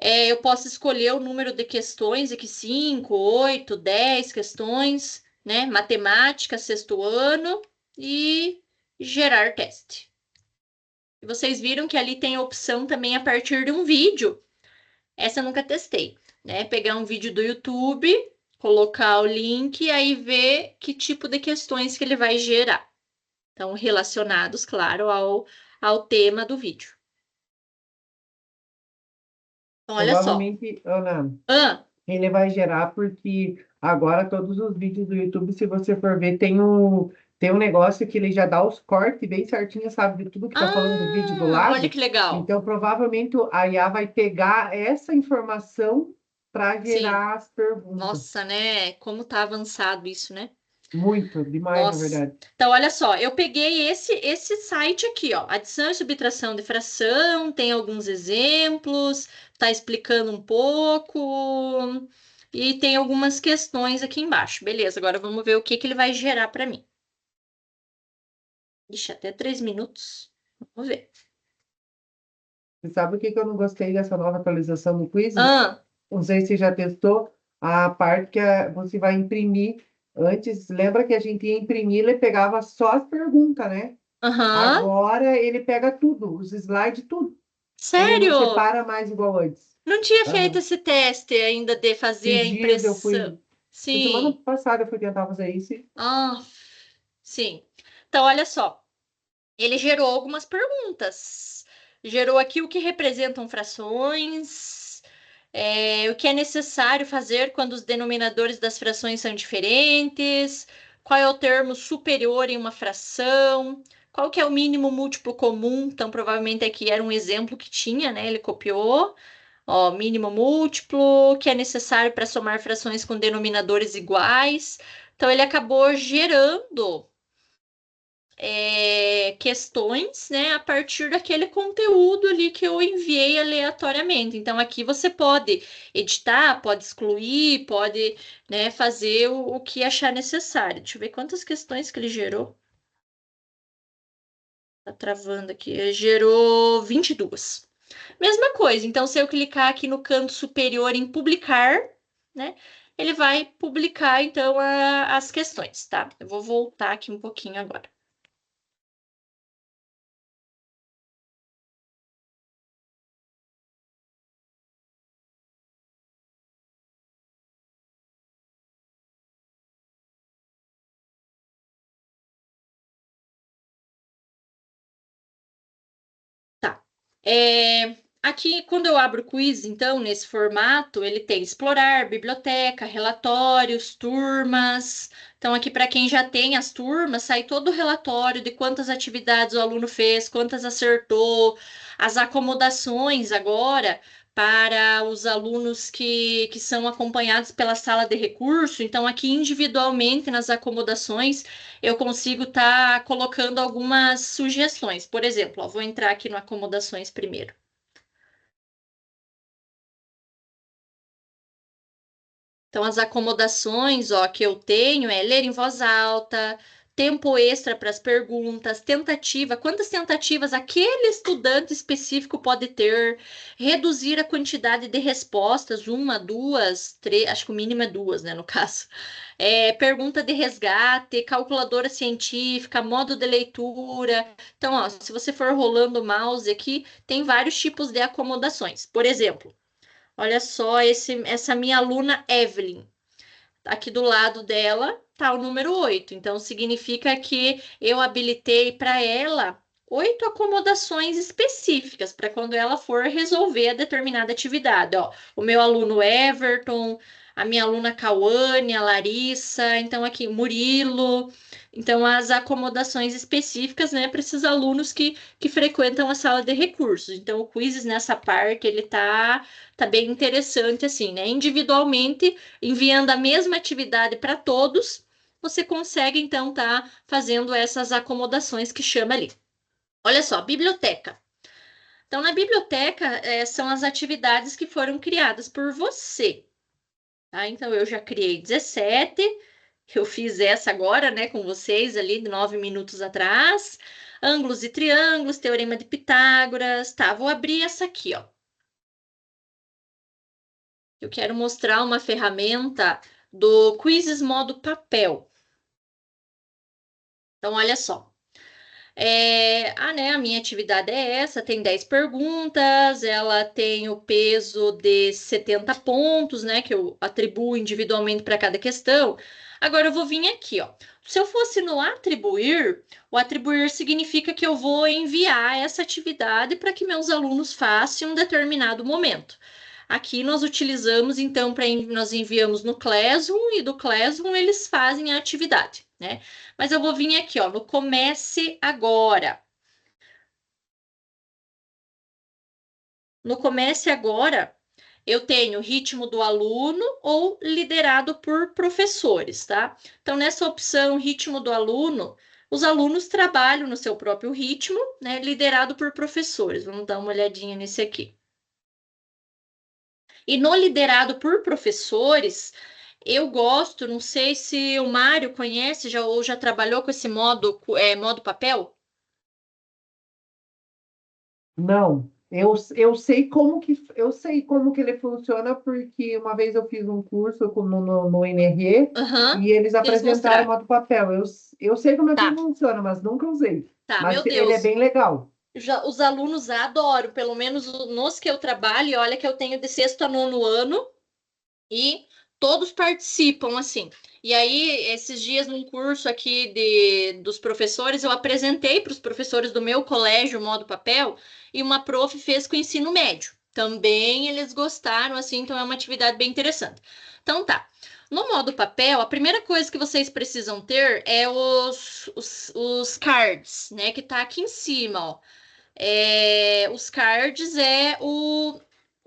Eu posso escolher o número de questões, aqui 5, 8, 10 questões, né? Matemática, sexto ano e gerar teste. E vocês viram que ali tem a opção também a partir de um vídeo. Essa eu nunca testei, né? Pegar um vídeo do YouTube, colocar o link e aí ver que tipo de questões que ele vai gerar. Então, relacionados, claro, ao tema do vídeo. Então, olha só. Provavelmente, Ana, Ah, ele vai gerar porque agora todos os vídeos do YouTube, se você for ver, tem um negócio que ele já dá os cortes bem certinho, sabe, de tudo que tá falando do vídeo do olha lado. que legal. Então, provavelmente a IA vai pegar essa informação para Sim. gerar as perguntas. Nossa, né? Como tá avançado isso, né? Muito, demais, na Nossa. verdade. Então, olha só, eu peguei esse site aqui, ó, adição e subtração de fração, tem alguns exemplos, tá explicando um pouco e tem algumas questões aqui embaixo. Beleza, agora vamos ver o que que ele vai gerar para mim. Ixi, até 3 minutos. Vamos ver. Você sabe o que que eu não gostei dessa nova atualização do Quizzes? Ah, Não sei se você já testou a parte que você vai imprimir. Antes, lembra que a gente ia imprimir, ele pegava só as perguntas, né? aham. Agora ele pega tudo, os slides, tudo. Ele não Sério? separa mais igual antes. Não tinha feito Aham. esse teste ainda de fazer a Esses dias eu impressão. fui. Semana Sim. passada eu fui tentar fazer isso. Ah, sim. Então, olha só. Ele gerou algumas perguntas. Gerou aqui o que representam frações, o que é necessário fazer quando os denominadores das frações são diferentes, qual é o termo superior em uma fração, qual que é o mínimo múltiplo comum. Então, provavelmente aqui era um exemplo que tinha, né? Ele copiou. Ó, mínimo múltiplo, que é necessário para somar frações com denominadores iguais. Então, ele acabou gerando questões, né, a partir daquele conteúdo ali que eu enviei aleatoriamente. Então, aqui você pode editar, pode excluir, pode, né, fazer o que achar necessário. Deixa eu ver quantas questões que ele gerou. Tá travando aqui. Ele gerou 22. Mesma coisa. Então, se eu clicar aqui no canto superior em publicar, né, ele vai publicar, então, as questões, tá? Eu vou voltar aqui um pouquinho agora. Tá. Aqui, quando eu abro o quiz, então, nesse formato, ele tem explorar, biblioteca, relatórios, turmas. Então, aqui, para quem já tem as turmas, sai todo o relatório de quantas atividades o aluno fez, quantas acertou, as acomodações agora para os alunos que são acompanhados pela sala de recurso. Então, aqui, individualmente, nas acomodações, eu consigo estar colocando algumas sugestões. Por exemplo, ó, vou entrar aqui no acomodações primeiro. Então, as acomodações, ó, que eu tenho é ler em voz alta, tempo extra para as perguntas, tentativa, quantas tentativas aquele estudante específico pode ter, reduzir a quantidade de respostas, uma, duas, três, acho que o mínimo é duas, né, no caso. Pergunta de resgate, calculadora científica, modo de leitura. Então, ó, se você for rolando o mouse aqui, tem vários tipos de acomodações. Por exemplo, olha só essa minha aluna Evelyn. Aqui do lado dela tá o número 8. Então, significa que eu habilitei para ela 8 acomodações específicas para quando ela for resolver a determinada atividade. Ó, o meu aluno Everton, a minha aluna Cauane, a Larissa, então aqui Murilo. Então, as acomodações específicas, né, para esses alunos que frequentam a sala de recursos. Então, o quizzes nessa parte, ele tá bem interessante, assim, né? Individualmente, enviando a mesma atividade para todos, você consegue então estar fazendo essas acomodações que chama ali. Olha só, biblioteca. Então, na biblioteca, são as atividades que foram criadas por você. Tá? Então, eu já criei 17. Eu fiz essa agora, né, com vocês ali, 9 minutos atrás. Ângulos e triângulos, teorema de Pitágoras. Tá, vou abrir essa aqui, ó. Eu quero mostrar uma ferramenta do Quizzes modo papel. Então, olha só. Né, a minha atividade é essa, tem 10 perguntas, ela tem o peso de 70 pontos, né, que eu atribuo individualmente para cada questão. Agora eu vou vir aqui, ó. Se eu fosse no atribuir, o atribuir significa que eu vou enviar essa atividade para que meus alunos façam em um determinado momento. Aqui nós utilizamos, então, nós enviamos no Classroom e do Classroom eles fazem a atividade, né? Mas eu vou vir aqui, ó, no Comece Agora. No Comece Agora, eu tenho ritmo do aluno ou liderado por professores, tá? Então, nessa opção ritmo do aluno, os alunos trabalham no seu próprio ritmo, né? Liderado por professores. Vamos dar uma olhadinha nesse aqui. E no liderado por professores, eu gosto, não sei se o Mário conhece já ou já trabalhou com esse modo papel. Não, eu sei como que ele funciona porque uma vez eu fiz um curso no NRE Aham, e eles eles apresentaram o mostraram. modo papel. Eu sei como é que Tá, ele funciona, mas nunca usei. tá, Mas meu ele é Deus. bem legal. Os alunos adoram, pelo menos nos que eu trabalho, e olha que eu tenho de sexto a nono ano, e todos participam, assim. E aí, esses dias, num curso aqui dos professores, eu apresentei para os professores do meu colégio o modo papel, e uma prof fez com o ensino médio. Também eles gostaram, assim, então é uma atividade bem interessante. Então tá. No modo papel, a primeira coisa que vocês precisam ter é os cards, né? Que tá aqui em cima, ó. Os cards é o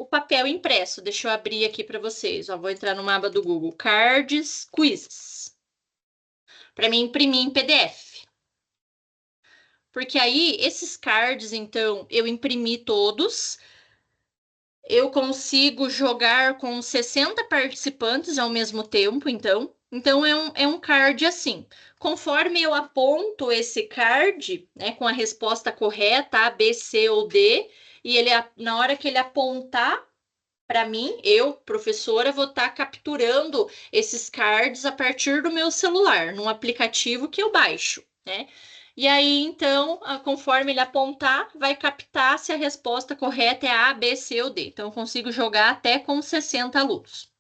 papel impresso. Deixa eu abrir aqui para vocês. Ó, vou entrar numa aba do Google. Cards, quizzes. Para mim imprimir em PDF. Porque aí, esses cards, então, eu imprimi todos. Eu consigo jogar com 60 participantes ao mesmo tempo, então. Então, é um card assim. Conforme eu aponto esse card, né, com a resposta correta, A, B, C ou D, e ele, na hora que ele apontar para mim, eu, professora, vou estar capturando esses cards a partir do meu celular, num aplicativo que eu baixo, né? E aí, então, conforme ele apontar, vai captar se a resposta correta é A, B, C ou D. Então, eu consigo jogar até com 60 alunos.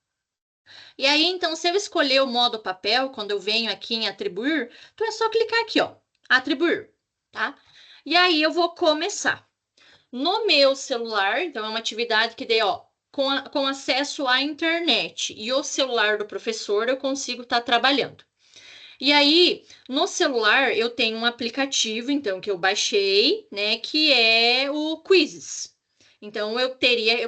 E aí, então, se eu escolher o modo papel, quando eu venho aqui em atribuir, então é só clicar aqui, ó, atribuir, tá? E aí eu vou começar. No meu celular, então é uma atividade que dei, ó, com acesso à internet e o celular do professor, eu consigo estar trabalhando. E aí, no celular, eu tenho um aplicativo, então, que eu baixei, né, que é o Quizzes. Então, eu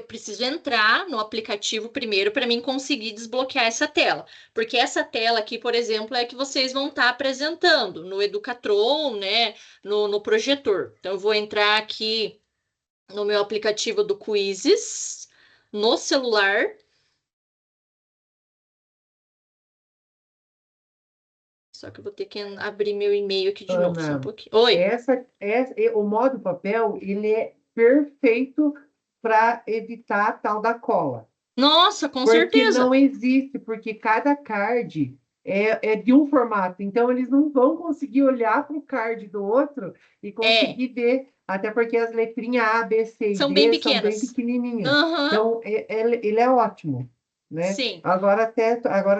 preciso entrar no aplicativo primeiro para mim conseguir desbloquear essa tela. Porque essa tela aqui, por exemplo, é que vocês vão estar apresentando no Educatron, né, no projetor. Então, eu vou entrar aqui no meu aplicativo do Quizzes, no celular. Só que eu vou ter que abrir meu e-mail aqui de novo, só um Ana, pouquinho. Oi. o modo papel, ele é perfeito para evitar a tal da cola. Nossa, com Porque não certeza. existe, porque cada card é de um formato. Então, eles não vão conseguir olhar para o card do outro e É, conseguir ver, até porque as letrinhas A, B, C e são bem D são bem pequenas. pequenininhas. Aham, Então, ele é ótimo, né? sim. Agora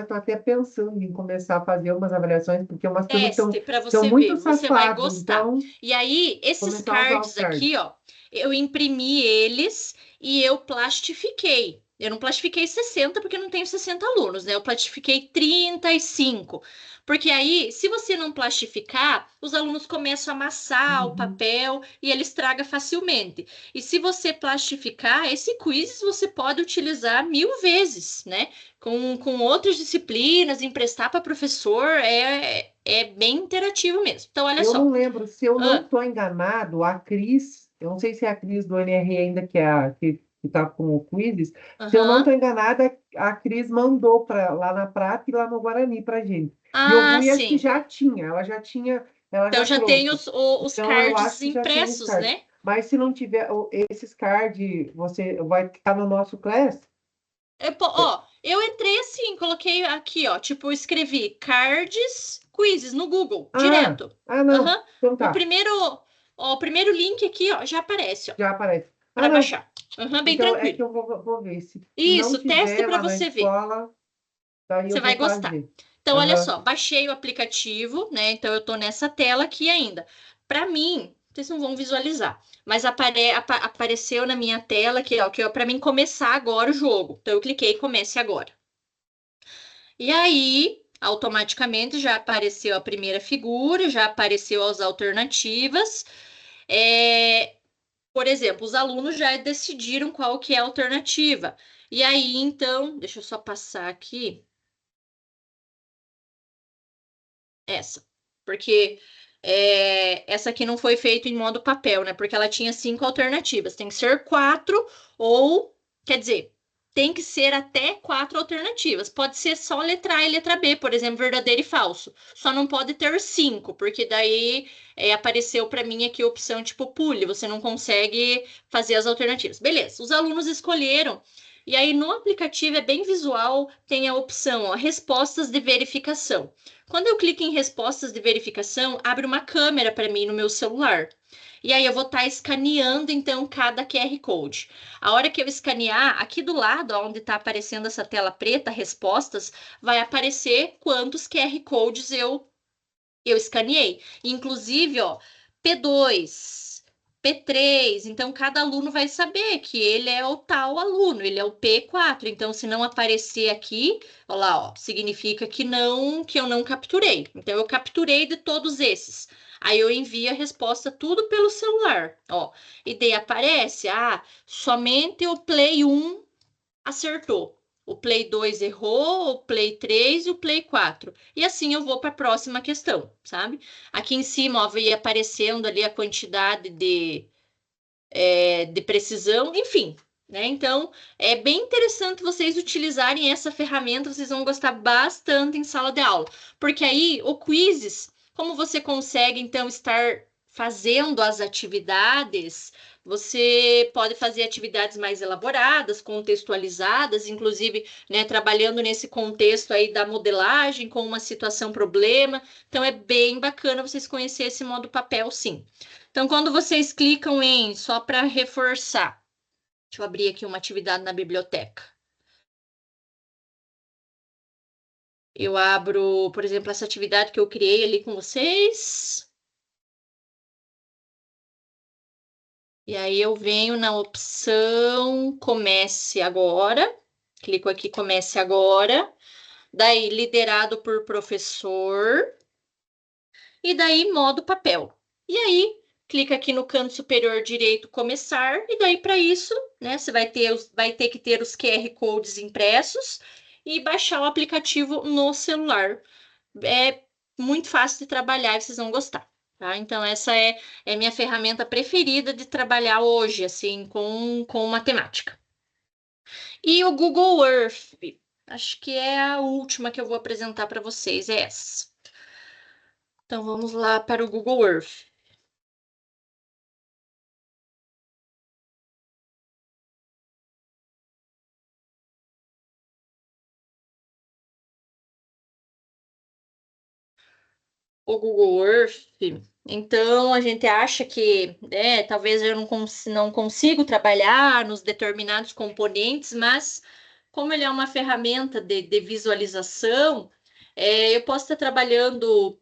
estou até pensando em começar a fazer umas avaliações, porque umas turmas Teste para são você muito ver, você vai safados, gostar. então E aí, esses começar a usar os cards aqui, cards. ó, eu imprimi eles e eu plastifiquei. Eu não plastifiquei 60 porque eu não tenho 60 alunos, né? Eu plastifiquei 35. Porque aí, se você não plastificar, os alunos começam a amassar o Uhum. papel e ele estraga facilmente. E se você plastificar, esse quiz você pode utilizar 1000 vezes, né? Com outras disciplinas, emprestar para professor, é bem interativo mesmo. Então, olha Eu não só. lembro, se eu não Ah, estou enganado, a Cris, eu não sei se é a Cris do NRE ainda, que é que está com o Quizzes, se eu não aham. estou enganada, a Cris mandou lá na Prata e lá no Guarani para gente. E eu Ah, vi, acho que sim. já tinha, ela Então já já tem trouxe. os Então eu cards acho que já tem esse impressos, card. né? Mas se não tiver esses cards, você vai estar no nosso class? Ó, eu entrei assim, coloquei aqui, ó, tipo, eu escrevi cards, quizzes no Google, Ah, direto. não. Aham. Então O tá, primeiro, ó, o primeiro link aqui, ó, já aparece, ó, já aparece. Ah, para não. baixar. Aham, bem Então é que tranquilo. eu vou ver. Se não Isso, teste tiver para lá na você ver. escola, daí Você eu vai vou gostar. fazer. Então, olha Aham. só, baixei o aplicativo, né? Então, eu tô nessa tela aqui ainda. Para mim, vocês não vão visualizar, mas apareceu na minha tela aqui, ó, que é para mim começar agora o jogo. Então, eu cliquei comece agora. E aí, automaticamente já apareceu a primeira figura, já apareceu as alternativas. É, por exemplo, os alunos já decidiram qual que é a alternativa. E aí, então, deixa eu só passar aqui essa, porque essa aqui não foi feita em modo papel, né? Porque ela tinha 5 alternativas. Tem que ser 4 ou, quer dizer, tem que ser até 4 alternativas. Pode ser só letra A e letra B, por exemplo, verdadeiro e falso. Só não pode ter 5, porque daí apareceu para mim aqui a opção tipo pule, você não consegue fazer as alternativas. Beleza, os alunos escolheram. E aí no aplicativo é bem visual, tem a opção, ó, respostas de verificação. Quando eu clico em respostas de verificação, abre uma câmera para mim no meu celular. E aí eu vou estar escaneando então cada QR Code. A hora que eu escanear, aqui do lado, onde está aparecendo essa tela preta, respostas, vai aparecer quantos QR Codes eu escaneei. Inclusive, ó, P2, P3. Então, cada aluno vai saber que ele é o tal aluno, ele é o P4. Então, se não aparecer aqui, ó lá, ó, significa que eu não capturei. Então, eu capturei de todos esses. Aí eu envio a resposta tudo pelo celular, ó. E daí aparece, somente o Play 1 acertou. O Play 2 errou, o Play 3 e o Play 4. E assim eu vou para a próxima questão, sabe? Aqui em cima, ó, vai aparecendo ali a quantidade de precisão, enfim. Né? Então, é bem interessante vocês utilizarem essa ferramenta, vocês vão gostar bastante em sala de aula. Porque aí, o quizzes, como você consegue, então, estar fazendo as atividades, você pode fazer atividades mais elaboradas, contextualizadas, inclusive, né, trabalhando nesse contexto aí da modelagem com uma situação problema. Então, é bem bacana vocês conhecerem esse modo papel, sim. Então, quando vocês clicam em, só para reforçar, deixa eu abrir aqui uma atividade na biblioteca. Eu abro, por exemplo, essa atividade que eu criei ali com vocês. E aí eu venho na opção Comece Agora. Clico aqui Comece Agora. Daí, liderado por professor. E daí, modo papel. E aí, clica aqui no canto superior direito, começar, e daí para isso, né, você vai ter que ter os QR Codes impressos e baixar o aplicativo no celular. É muito fácil de trabalhar e vocês vão gostar, tá? Então, essa é minha ferramenta preferida de trabalhar hoje, assim, com matemática. E o Google Earth, acho que é a última que eu vou apresentar para vocês, é essa. Então, vamos lá para o Google Earth. O Google Earth. Então, a gente acha que, talvez eu não consigo trabalhar nos determinados componentes, mas como ele é uma ferramenta de visualização, eu posso estar trabalhando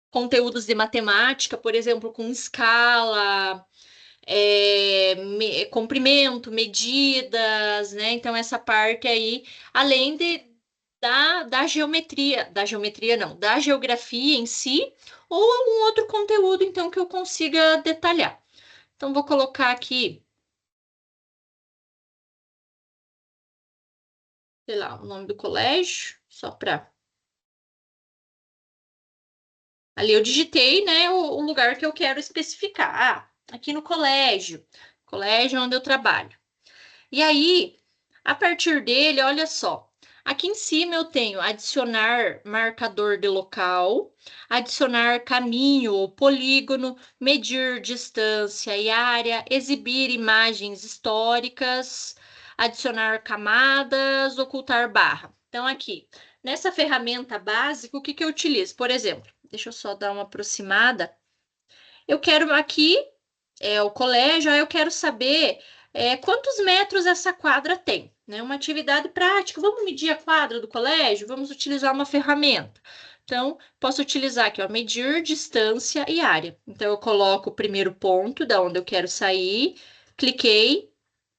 conteúdos de matemática, por exemplo, com escala, comprimento, medidas, né? Então, essa parte aí, além da geometria não, da geografia em si, ou algum outro conteúdo, então, que eu consiga detalhar. Então, vou colocar aqui, sei lá, o nome do colégio, só para. Ali eu digitei, né, o lugar que eu quero especificar. Aqui no colégio onde eu trabalho. E aí, a partir dele, olha só. Aqui em cima eu tenho adicionar marcador de local, adicionar caminho ou polígono, medir distância e área, exibir imagens históricas, adicionar camadas, ocultar barra. Então, aqui, nessa ferramenta básica, o que eu utilizo? Por exemplo, deixa eu só dar uma aproximada. Eu quero aqui, o colégio, aí eu quero saber quantos metros essa quadra tem, né? Uma atividade prática. Vamos medir a quadra do colégio? Vamos utilizar uma ferramenta. Então, posso utilizar aqui, ó, medir distância e área. Então, eu coloco o primeiro ponto da onde eu quero sair, cliquei,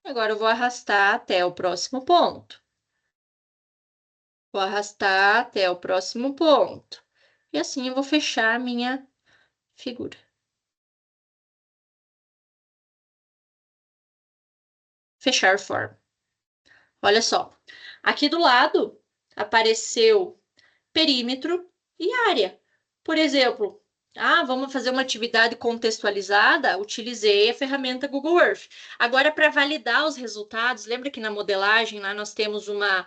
agora eu vou arrastar até o próximo ponto. Vou arrastar até o próximo ponto. E assim eu vou fechar a minha figura. Fechar forma. Olha só. Aqui do lado apareceu perímetro e área. Por exemplo, vamos fazer uma atividade contextualizada, utilizei a ferramenta Google Earth. Agora, para validar os resultados, lembra que na modelagem lá nós temos uma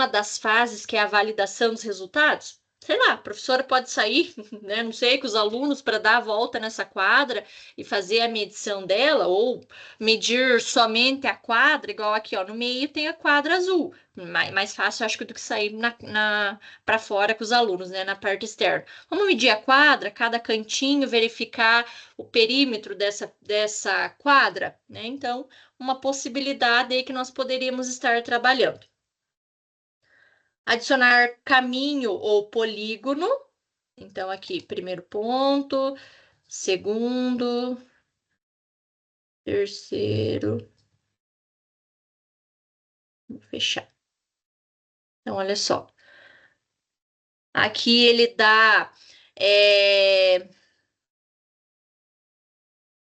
das fases que é a validação dos resultados? Sei lá, a professora pode sair, né, não sei, com os alunos para dar a volta nessa quadra e fazer a medição dela, ou medir somente a quadra, igual aqui, ó, no meio tem a quadra azul. Mais fácil, acho que, do que sair para fora com os alunos, né, na parte externa. Vamos medir a quadra, cada cantinho, verificar o perímetro dessa quadra, né? Então, uma possibilidade aí que nós poderíamos estar trabalhando. Adicionar caminho ou polígono. Então, aqui, primeiro ponto, segundo, terceiro, vou fechar. Então, olha só. Aqui ele dá. é,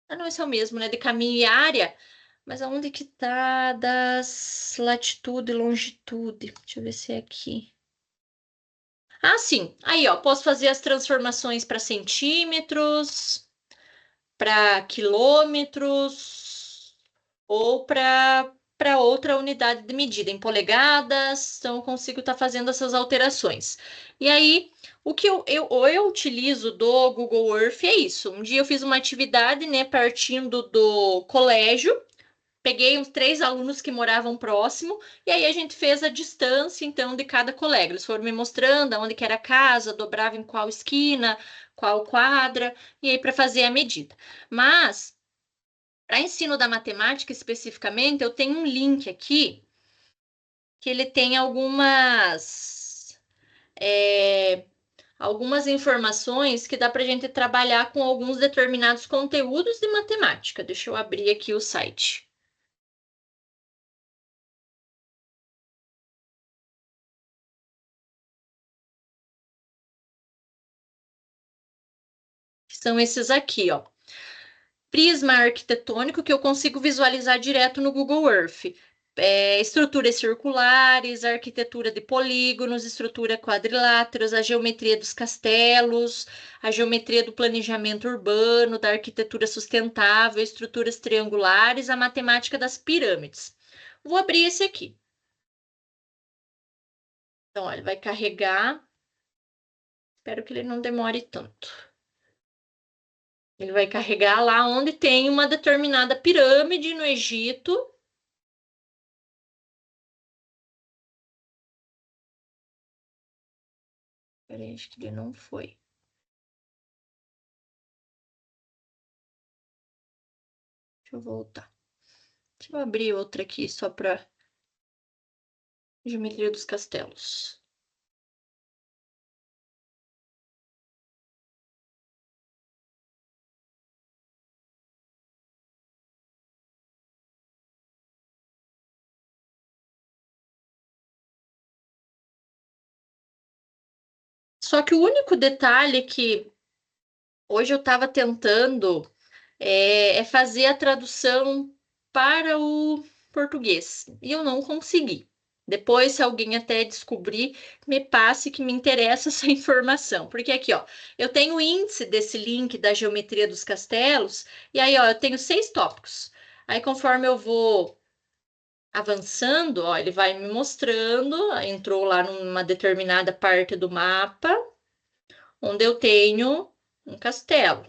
não, esse é o mesmo, né? De caminho e área. Mas aonde que tá das latitude e longitude? Deixa eu ver se é aqui. Ah, sim. Aí, ó, posso fazer as transformações para centímetros, para quilômetros ou para outra unidade de medida, em polegadas. Então, eu consigo estar fazendo essas alterações. E aí, o que eu utilizo do Google Earth é isso. Um dia eu fiz uma atividade, né, partindo do colégio. Peguei uns 3 alunos que moravam próximo, e aí a gente fez a distância, então, de cada colega. Eles foram me mostrando onde que era a casa, dobrava em qual esquina, qual quadra, e aí para fazer a medida. Mas, para ensino da matemática especificamente, eu tenho um link aqui, que ele tem algumas informações que dá para a gente trabalhar com alguns determinados conteúdos de matemática. Deixa eu abrir aqui o site. São esses aqui, ó. Prisma arquitetônico que eu consigo visualizar direto no Google Earth. Estruturas circulares, arquitetura de polígonos, estrutura quadriláteros, a geometria dos castelos, a geometria do planejamento urbano, da arquitetura sustentável, estruturas triangulares, a matemática das pirâmides. Vou abrir esse aqui. Então, olha, vai carregar. Espero que ele não demore tanto. Ele vai carregar lá onde tem uma determinada pirâmide no Egito. Peraí, acho que ele não foi. Deixa eu voltar. Deixa eu abrir outra aqui só para geometria dos castelos. Só que o único detalhe que hoje eu estava tentando é fazer a tradução para o português e eu não consegui. Depois, se alguém até descobrir, me passe que me interessa essa informação. Porque aqui, ó, eu tenho o índice desse link da geometria dos castelos, e aí, ó, eu tenho 6 tópicos. Aí, conforme eu vou avançando, ó, ele vai me mostrando, entrou lá numa determinada parte do mapa, onde eu tenho um castelo.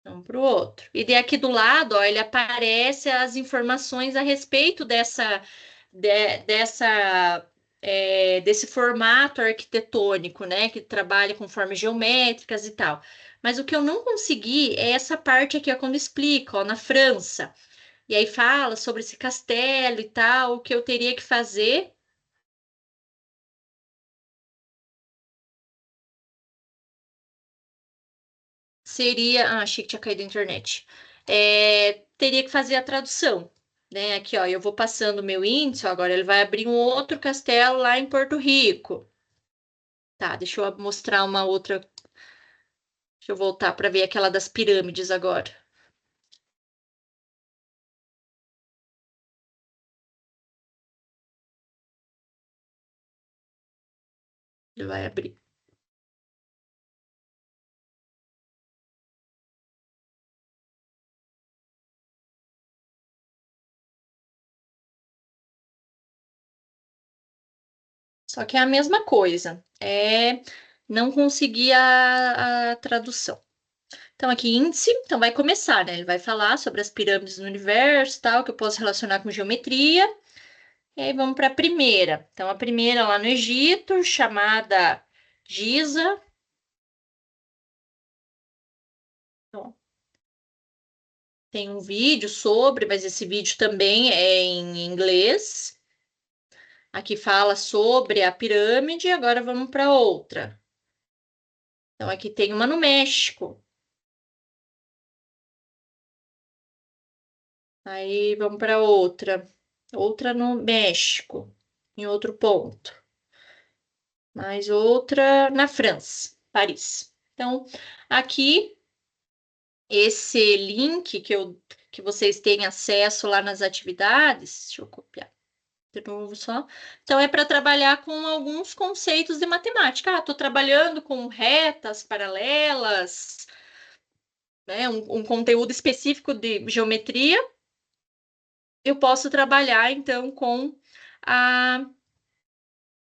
Um para o outro. E daí aqui do lado, ó, ele aparece as informações a respeito desse formato arquitetônico, né, que trabalha com formas geométricas e tal. Mas o que eu não consegui é essa parte aqui, ó, quando explica, ó, na França. E aí fala sobre esse castelo e tal, o que eu teria que fazer seria. Ah, achei que tinha caído a internet. Teria que fazer a tradução, né? Aqui, ó, eu vou passando o meu índice, ó, agora ele vai abrir um outro castelo lá em Porto Rico. Tá, deixa eu mostrar uma outra. Deixa eu voltar para ver aquela das pirâmides agora. Ele vai abrir. Só que é a mesma coisa. Não consegui a tradução. Então, aqui índice, então vai começar, né? Ele vai falar sobre as pirâmides no universo, tal, que eu posso relacionar com geometria. E aí vamos para a primeira. Então, a primeira lá no Egito, chamada Giza. Ó, tem um vídeo sobre, mas esse vídeo também é em inglês. Aqui fala sobre a pirâmide, agora vamos para outra. Então, aqui tem uma no México. Aí vamos para outra. Outra no México, em outro ponto. Mais outra na França, Paris. Então, aqui, esse link que vocês têm acesso lá nas atividades, deixa eu copiar de novo só. Então, é para trabalhar com alguns conceitos de matemática. Ah, estou trabalhando com retas paralelas, né, um conteúdo específico de geometria. Eu posso trabalhar, então, a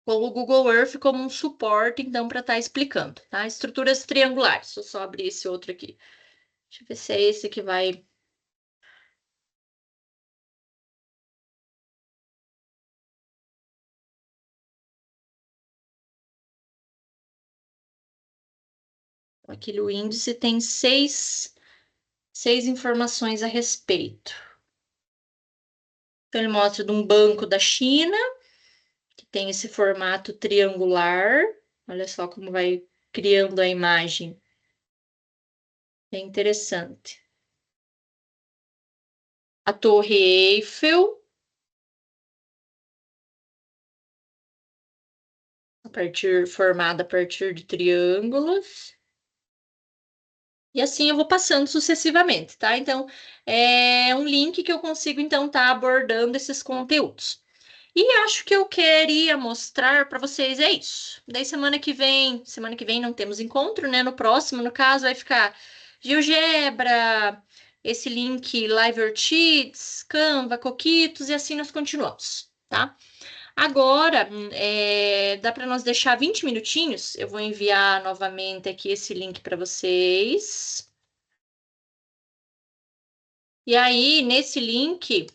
com o Google Earth como um suporte, então, para estar explicando, tá? Estruturas triangulares. Deixa eu só abrir esse outro aqui. Deixa eu ver se é esse que vai. Aquele o índice tem seis informações a respeito. Então, ele mostra de um banco da China, que tem esse formato triangular. Olha só como vai criando a imagem. É interessante. A Torre Eiffel, formada a partir de triângulos. E assim eu vou passando sucessivamente, tá? Então, é um link que eu consigo, então, estar abordando esses conteúdos. E acho que eu queria mostrar para vocês é isso. Daí semana que vem não temos encontro, né? No próximo, no caso, vai ficar GeoGebra, esse link Live Worksheets, Canva, Coquitos, e assim nós continuamos, tá? Agora, dá para nós deixar 20 minutinhos. Eu vou enviar novamente aqui esse link para vocês. E aí, nesse link,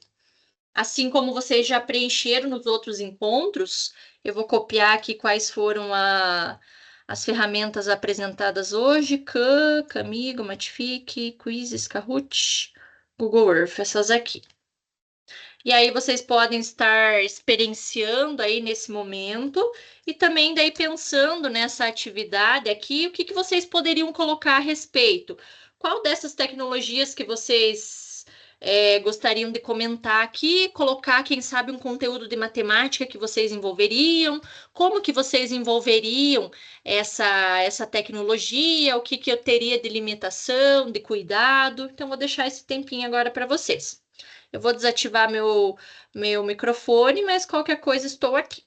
assim como vocês já preencheram nos outros encontros, eu vou copiar aqui quais foram as ferramentas apresentadas hoje: Khan, Camigo, Matific, Quizzes, Kahoot, Google Earth, essas aqui. E aí vocês podem estar experienciando aí nesse momento e também daí pensando nessa atividade aqui, o que que vocês poderiam colocar a respeito? Qual dessas tecnologias que vocês gostariam de comentar aqui, colocar, quem sabe, um conteúdo de matemática que vocês envolveriam, como que vocês envolveriam essa tecnologia, o que que eu teria de limitação, de cuidado. Então, vou deixar esse tempinho agora para vocês. Eu vou desativar meu microfone, mas qualquer coisa estou aqui.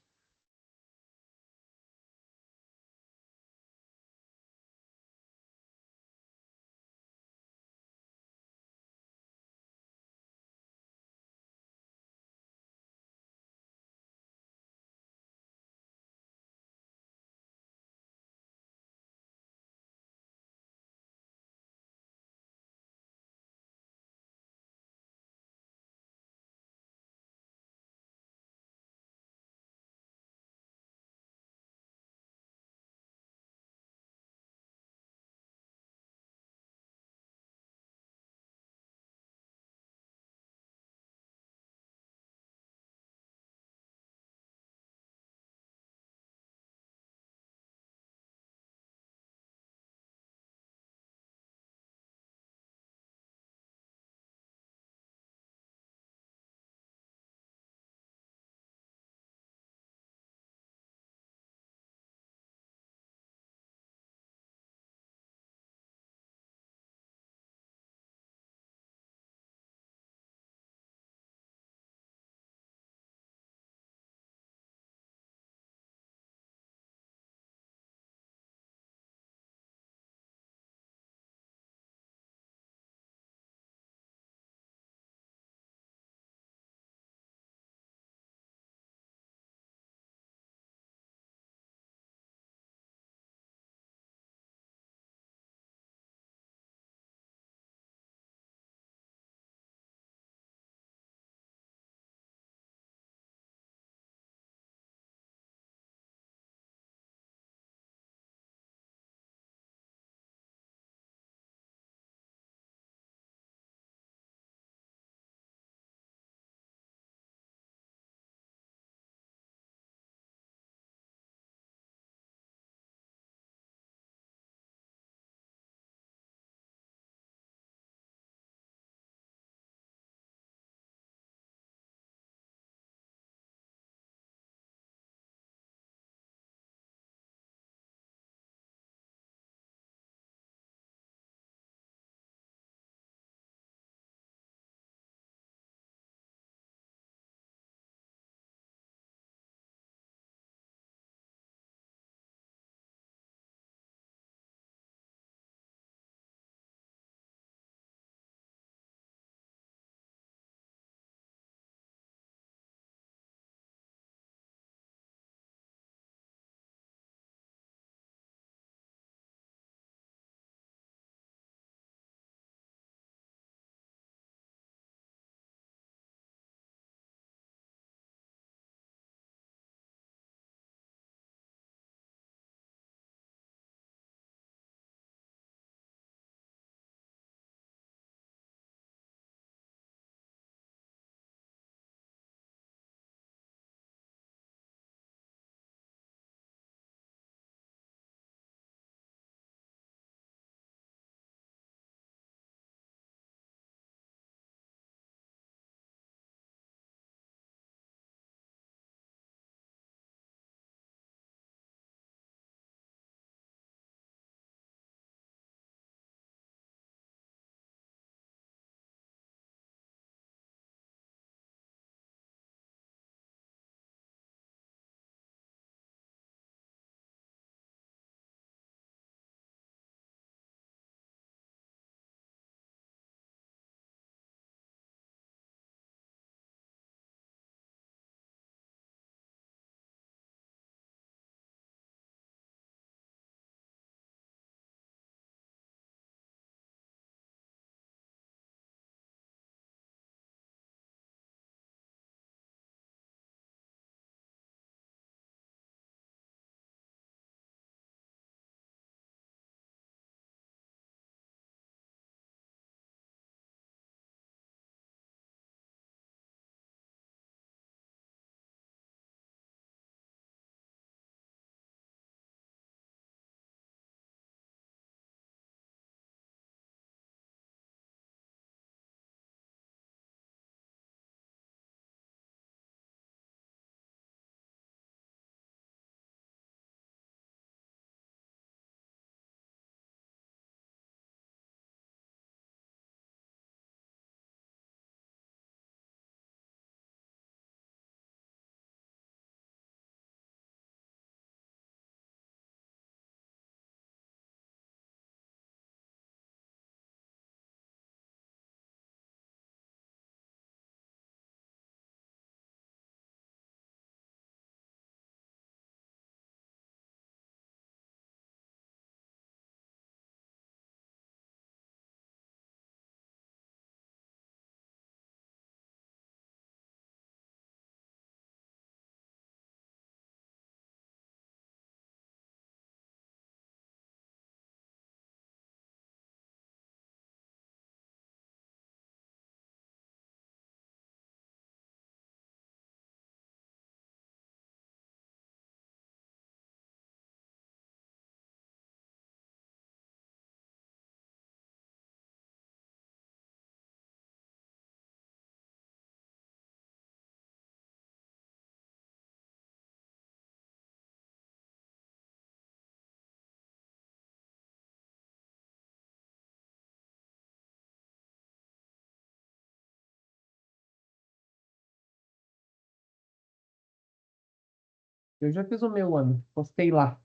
Eu já fiz o meu ano, postei lá.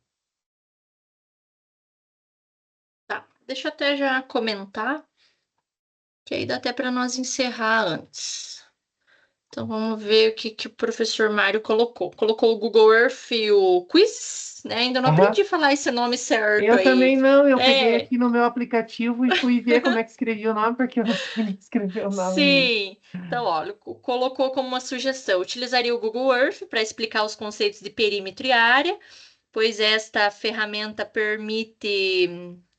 Tá, deixa eu até já comentar, que aí dá até para nós encerrar antes. Então vamos ver o que, que o professor Mário colocou. Colocou o Google Earth e o Quiz, né? Ainda não Aham. aprendi a falar esse nome certo Eu aí. também não, eu peguei É, aqui no meu aplicativo e fui ver como é que escrevia o nome, porque eu não sei nem escrever o nome ainda. sim. Então, olha, colocou como uma sugestão. Utilizaria o Google Earth para explicar os conceitos de perímetro e área, pois esta ferramenta permite,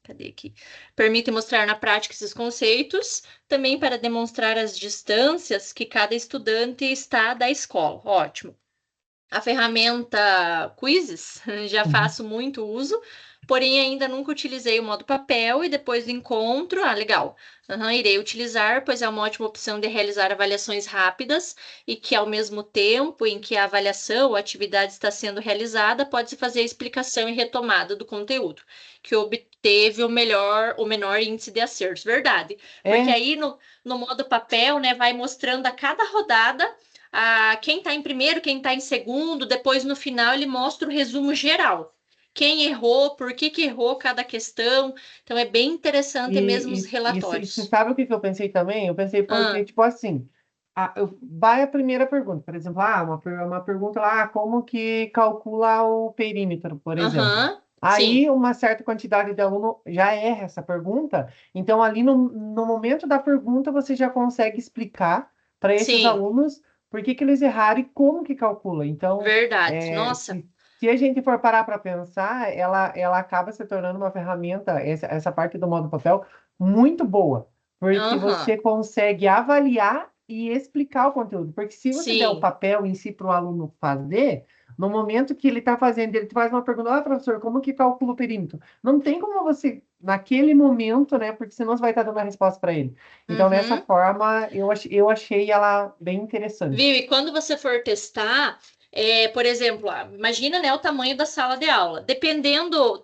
cadê aqui? Permite mostrar na prática esses conceitos, também para demonstrar as distâncias que cada estudante está da escola. Ótimo. A ferramenta Quizzes já Uhum. faço muito uso, porém ainda nunca utilizei o modo papel e depois do encontro, legal. Aham, irei utilizar, pois é uma ótima opção de realizar avaliações rápidas e que ao mesmo tempo em que a avaliação ou atividade está sendo realizada, pode-se fazer a explicação e retomada do conteúdo, que obteve o menor índice de acertos. Verdade. Porque É, aí no modo papel, né, vai mostrando a cada rodada quem está em primeiro, quem está em segundo, depois no final ele mostra o resumo geral. Quem errou, por que que errou cada questão. Então é bem interessante mesmo os e você relatórios. sabe o que que eu pensei também? Eu pensei, porque, Ah, tipo assim, vai a primeira pergunta, por exemplo, uma pergunta lá, como que calcula o perímetro, por exemplo. aham, sim, Aí, uma certa quantidade de aluno já erra essa pergunta, então ali no momento da pergunta você já consegue explicar para esses sim, alunos por que que eles erraram e como que calcula. Então, verdade. é, Nossa, se a gente for parar para pensar, ela acaba se tornando uma ferramenta, essa parte do modo papel, muito boa, porque aham, você consegue avaliar e explicar o conteúdo. Porque se você der o sim, papel em si para o aluno fazer, no momento que ele está fazendo, ele faz uma pergunta, professor, como que calcula o perímetro? Não tem como você, naquele momento, né? Porque senão você vai estar dando a resposta para ele. Então, dessa uhum. forma, eu achei ela bem Viu? interessante. E quando você for testar, por exemplo, imagina, né, o tamanho da sala de aula. Dependendo,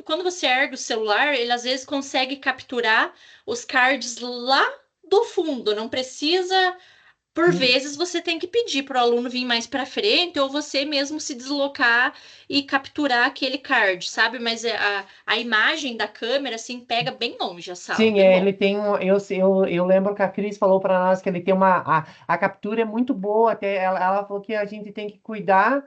quando você ergue o celular, ele às vezes consegue capturar os cards lá do fundo. Não precisa, por vezes, você tem que pedir para o aluno vir mais para frente ou você mesmo se deslocar e capturar aquele card, sabe? Mas a imagem da câmera, assim, pega bem longe a sala, Sim, bem ele bom. tem um, eu lembro que a Cris falou para nós que ele tem a captura é muito boa, até ela falou que a gente tem que cuidar,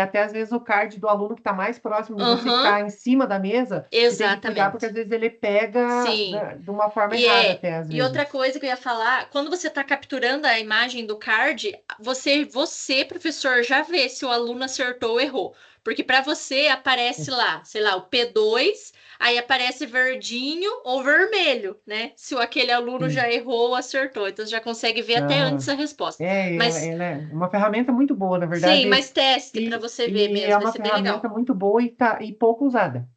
até às vezes o card do aluno que está mais próximo de você, que Aham, está em cima da mesa, você tem que cuidar porque exatamente. às vezes ele pega Sim. de uma forma E errada é. até às E outra vezes. coisa que eu ia falar, quando você está capturando a imagem do card, você, professor, já vê se o aluno acertou ou errou. Porque para você aparece lá, sei lá, o P2, aí aparece verdinho ou vermelho, né? Se aquele aluno Sim. já errou ou acertou. Então você já consegue ver até antes Aham. a resposta. Ela, Mas ela é uma ferramenta muito boa, na sim, verdade, mas teste para você ver e é mesmo, vai uma ser bem ferramenta legal. muito boa e pouco usada,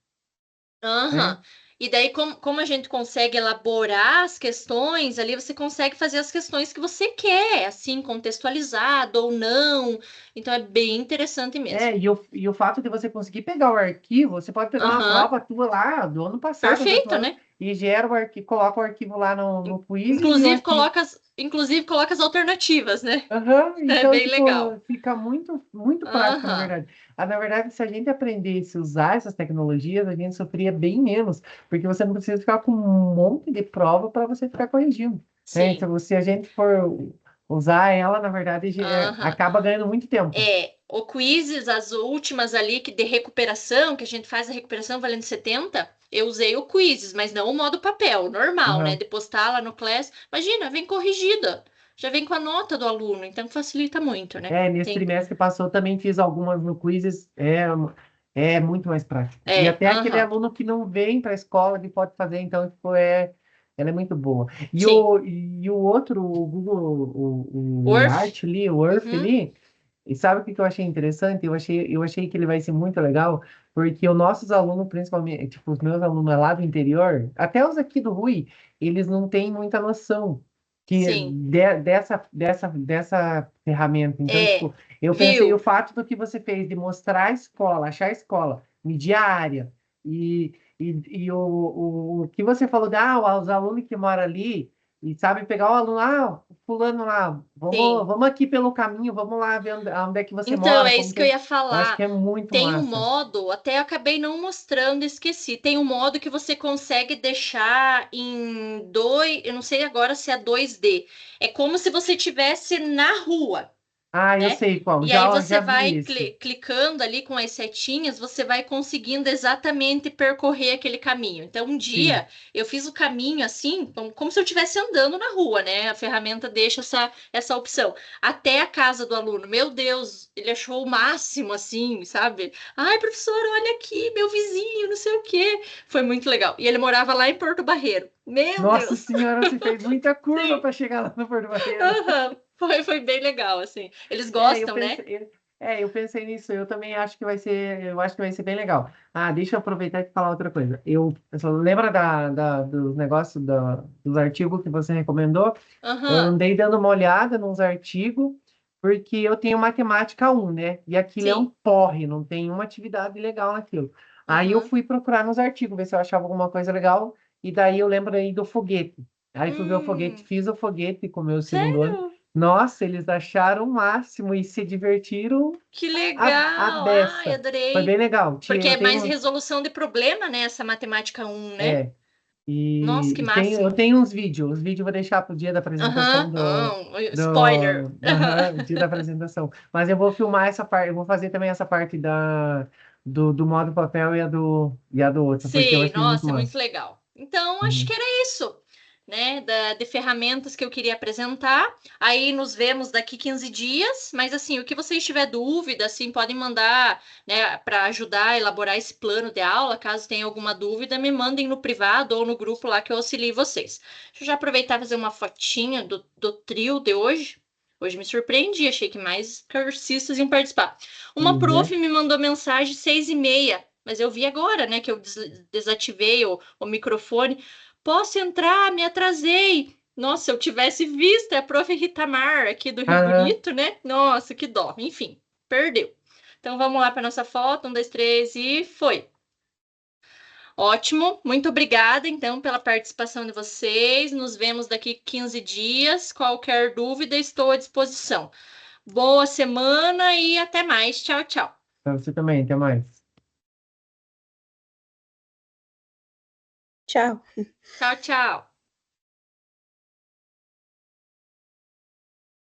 Aham. né? E daí, como a gente consegue elaborar as questões, ali você consegue fazer as questões que você quer, assim, contextualizado ou não. Então, é bem interessante mesmo. E o fato de você conseguir pegar o arquivo, você pode pegar uma Aham. prova tua lá do ano passado, do outro Perfeito, ano, né? e gera o arquivo, coloca o arquivo lá no Quizzes e o Inclusive, arquivo. coloca as alternativas, né? Aham, É então, bem tipo, legal. fica muito, muito prático, na Aham. verdade. Na verdade, se a gente aprendesse a usar essas tecnologias, a gente sofria bem menos, porque você não precisa ficar com um monte de prova para você ficar corrigindo, né? Sim. Então, se a gente for usar ela, na verdade, Aham. acaba ganhando muito tempo. O quizzes, as últimas ali que de recuperação, que a gente faz a recuperação valendo 70, eu usei o quizzes, mas não o modo papel, normal, né? Aham. De postar lá no Class. Imagina, vem corrigida. Já vem com a nota do aluno, então facilita muito, né? Nesse Tem, trimestre que passou, também fiz algumas no Quizzes, é muito mais prático. E até aquele aham, aluno que não vem para a escola, ele pode fazer, então, tipo, ela é muito boa. E sim. o outro, o Google, o Worth? Art ali, o Earth Uhum, ali, e sabe o que que eu achei interessante? Eu achei que ele vai ser muito legal, porque os nossos alunos, principalmente, tipo, os meus alunos lá do interior, até os aqui do Rui, eles não têm muita noção sim. dessa ferramenta. Então, É, tipo, eu pensei o viu? fato do que você fez de mostrar a escola, achar a escola, medir a área, e o que você falou os alunos que moram ali. E sabe pegar o aluno, fulano lá, Sim. vamos aqui pelo caminho, vamos lá ver onde é que você Então, mora, é como isso que que eu é. ia Eu acho que falar. é muito Tem um massa. modo, até acabei não mostrando, esqueci. Tem um modo que você consegue deixar em dois, eu não sei agora se é 2D. É como se você estivesse na rua, Ah, eu né? sei qual, E aí já você vi vai esse. clicando ali com as setinhas, você vai conseguindo exatamente percorrer aquele caminho. Então, um Sim. dia eu fiz o caminho assim, como se eu estivesse andando na rua, né? A ferramenta deixa essa opção. Até a casa do aluno. Meu Deus, ele achou o máximo assim, sabe? Ai, professor, olha aqui, meu vizinho, não sei o quê. Foi muito legal. E ele morava lá em Porto Barreiro. Meu Nossa Deus. senhora, você fez muita curva Sim. para chegar lá no Porto Barreiro. Aham. Foi bem legal, assim. Eles É, eu gostam, né? pensei, eu pensei nisso, eu também acho que vai ser, eu acho que vai ser bem legal. Ah, deixa eu aproveitar e falar outra coisa. Eu só lembra dos negócios dos artigos que você recomendou? Eu Aham. andei dando uma olhada nos artigos, porque eu tenho matemática um, né? E aquilo é um Sim. porre, não tem uma atividade legal naquilo. Aí eu Uhum. fui procurar nos artigos, ver se eu achava alguma coisa legal, e daí eu lembro aí do foguete. Aí fui ver o foguete, Hum, fiz o foguete com o meu segundo ano. sério? Nossa, eles acharam o máximo e se divertiram Que a legal! Ai, beça. Foi bem adorei. legal. Porque Eu é mais tenho, resolução de problema, né? Essa matemática um, né? é, Nossa, que eu máximo. tenho uns vídeos. Os vídeos eu vou deixar para o dia da apresentação Aham. Spoiler. dia da apresentação. Mas eu vou filmar essa parte, eu vou fazer também essa parte do modo papel e a do outro, porque eu Sim, achei muito nossa, é muito massa. legal. Então, acho que Uhum. era isso, né? De ferramentas que eu queria apresentar. Aí nos vemos daqui 15 dias. Mas, assim, o que vocês tiver dúvida, assim, podem mandar, né, para ajudar a elaborar esse plano de aula. Caso tenha alguma dúvida, me mandem no privado ou no grupo lá que eu auxilio vocês. Deixa eu já aproveitar e fazer uma fotinha do trio de hoje. Hoje me surpreendi, achei que mais cursistas iam participar. Uma Uhum. prof me mandou mensagem 6h30, mas eu vi agora, né, que eu desativei o microfone. Posso entrar? Me atrasei. Nossa, se eu tivesse visto, é a prof. Ritamar aqui do Rio Aham. Bonito, né? Nossa, que dó. Enfim, perdeu. Então vamos lá para nossa foto. Um, dois, três e foi. Ótimo. Muito obrigada, então, pela participação de vocês. Nos vemos daqui 15 dias. Qualquer dúvida, estou à disposição. Boa semana e até mais. Tchau, tchau. Pra você também, até mais. Tchau. Tchau, tchau.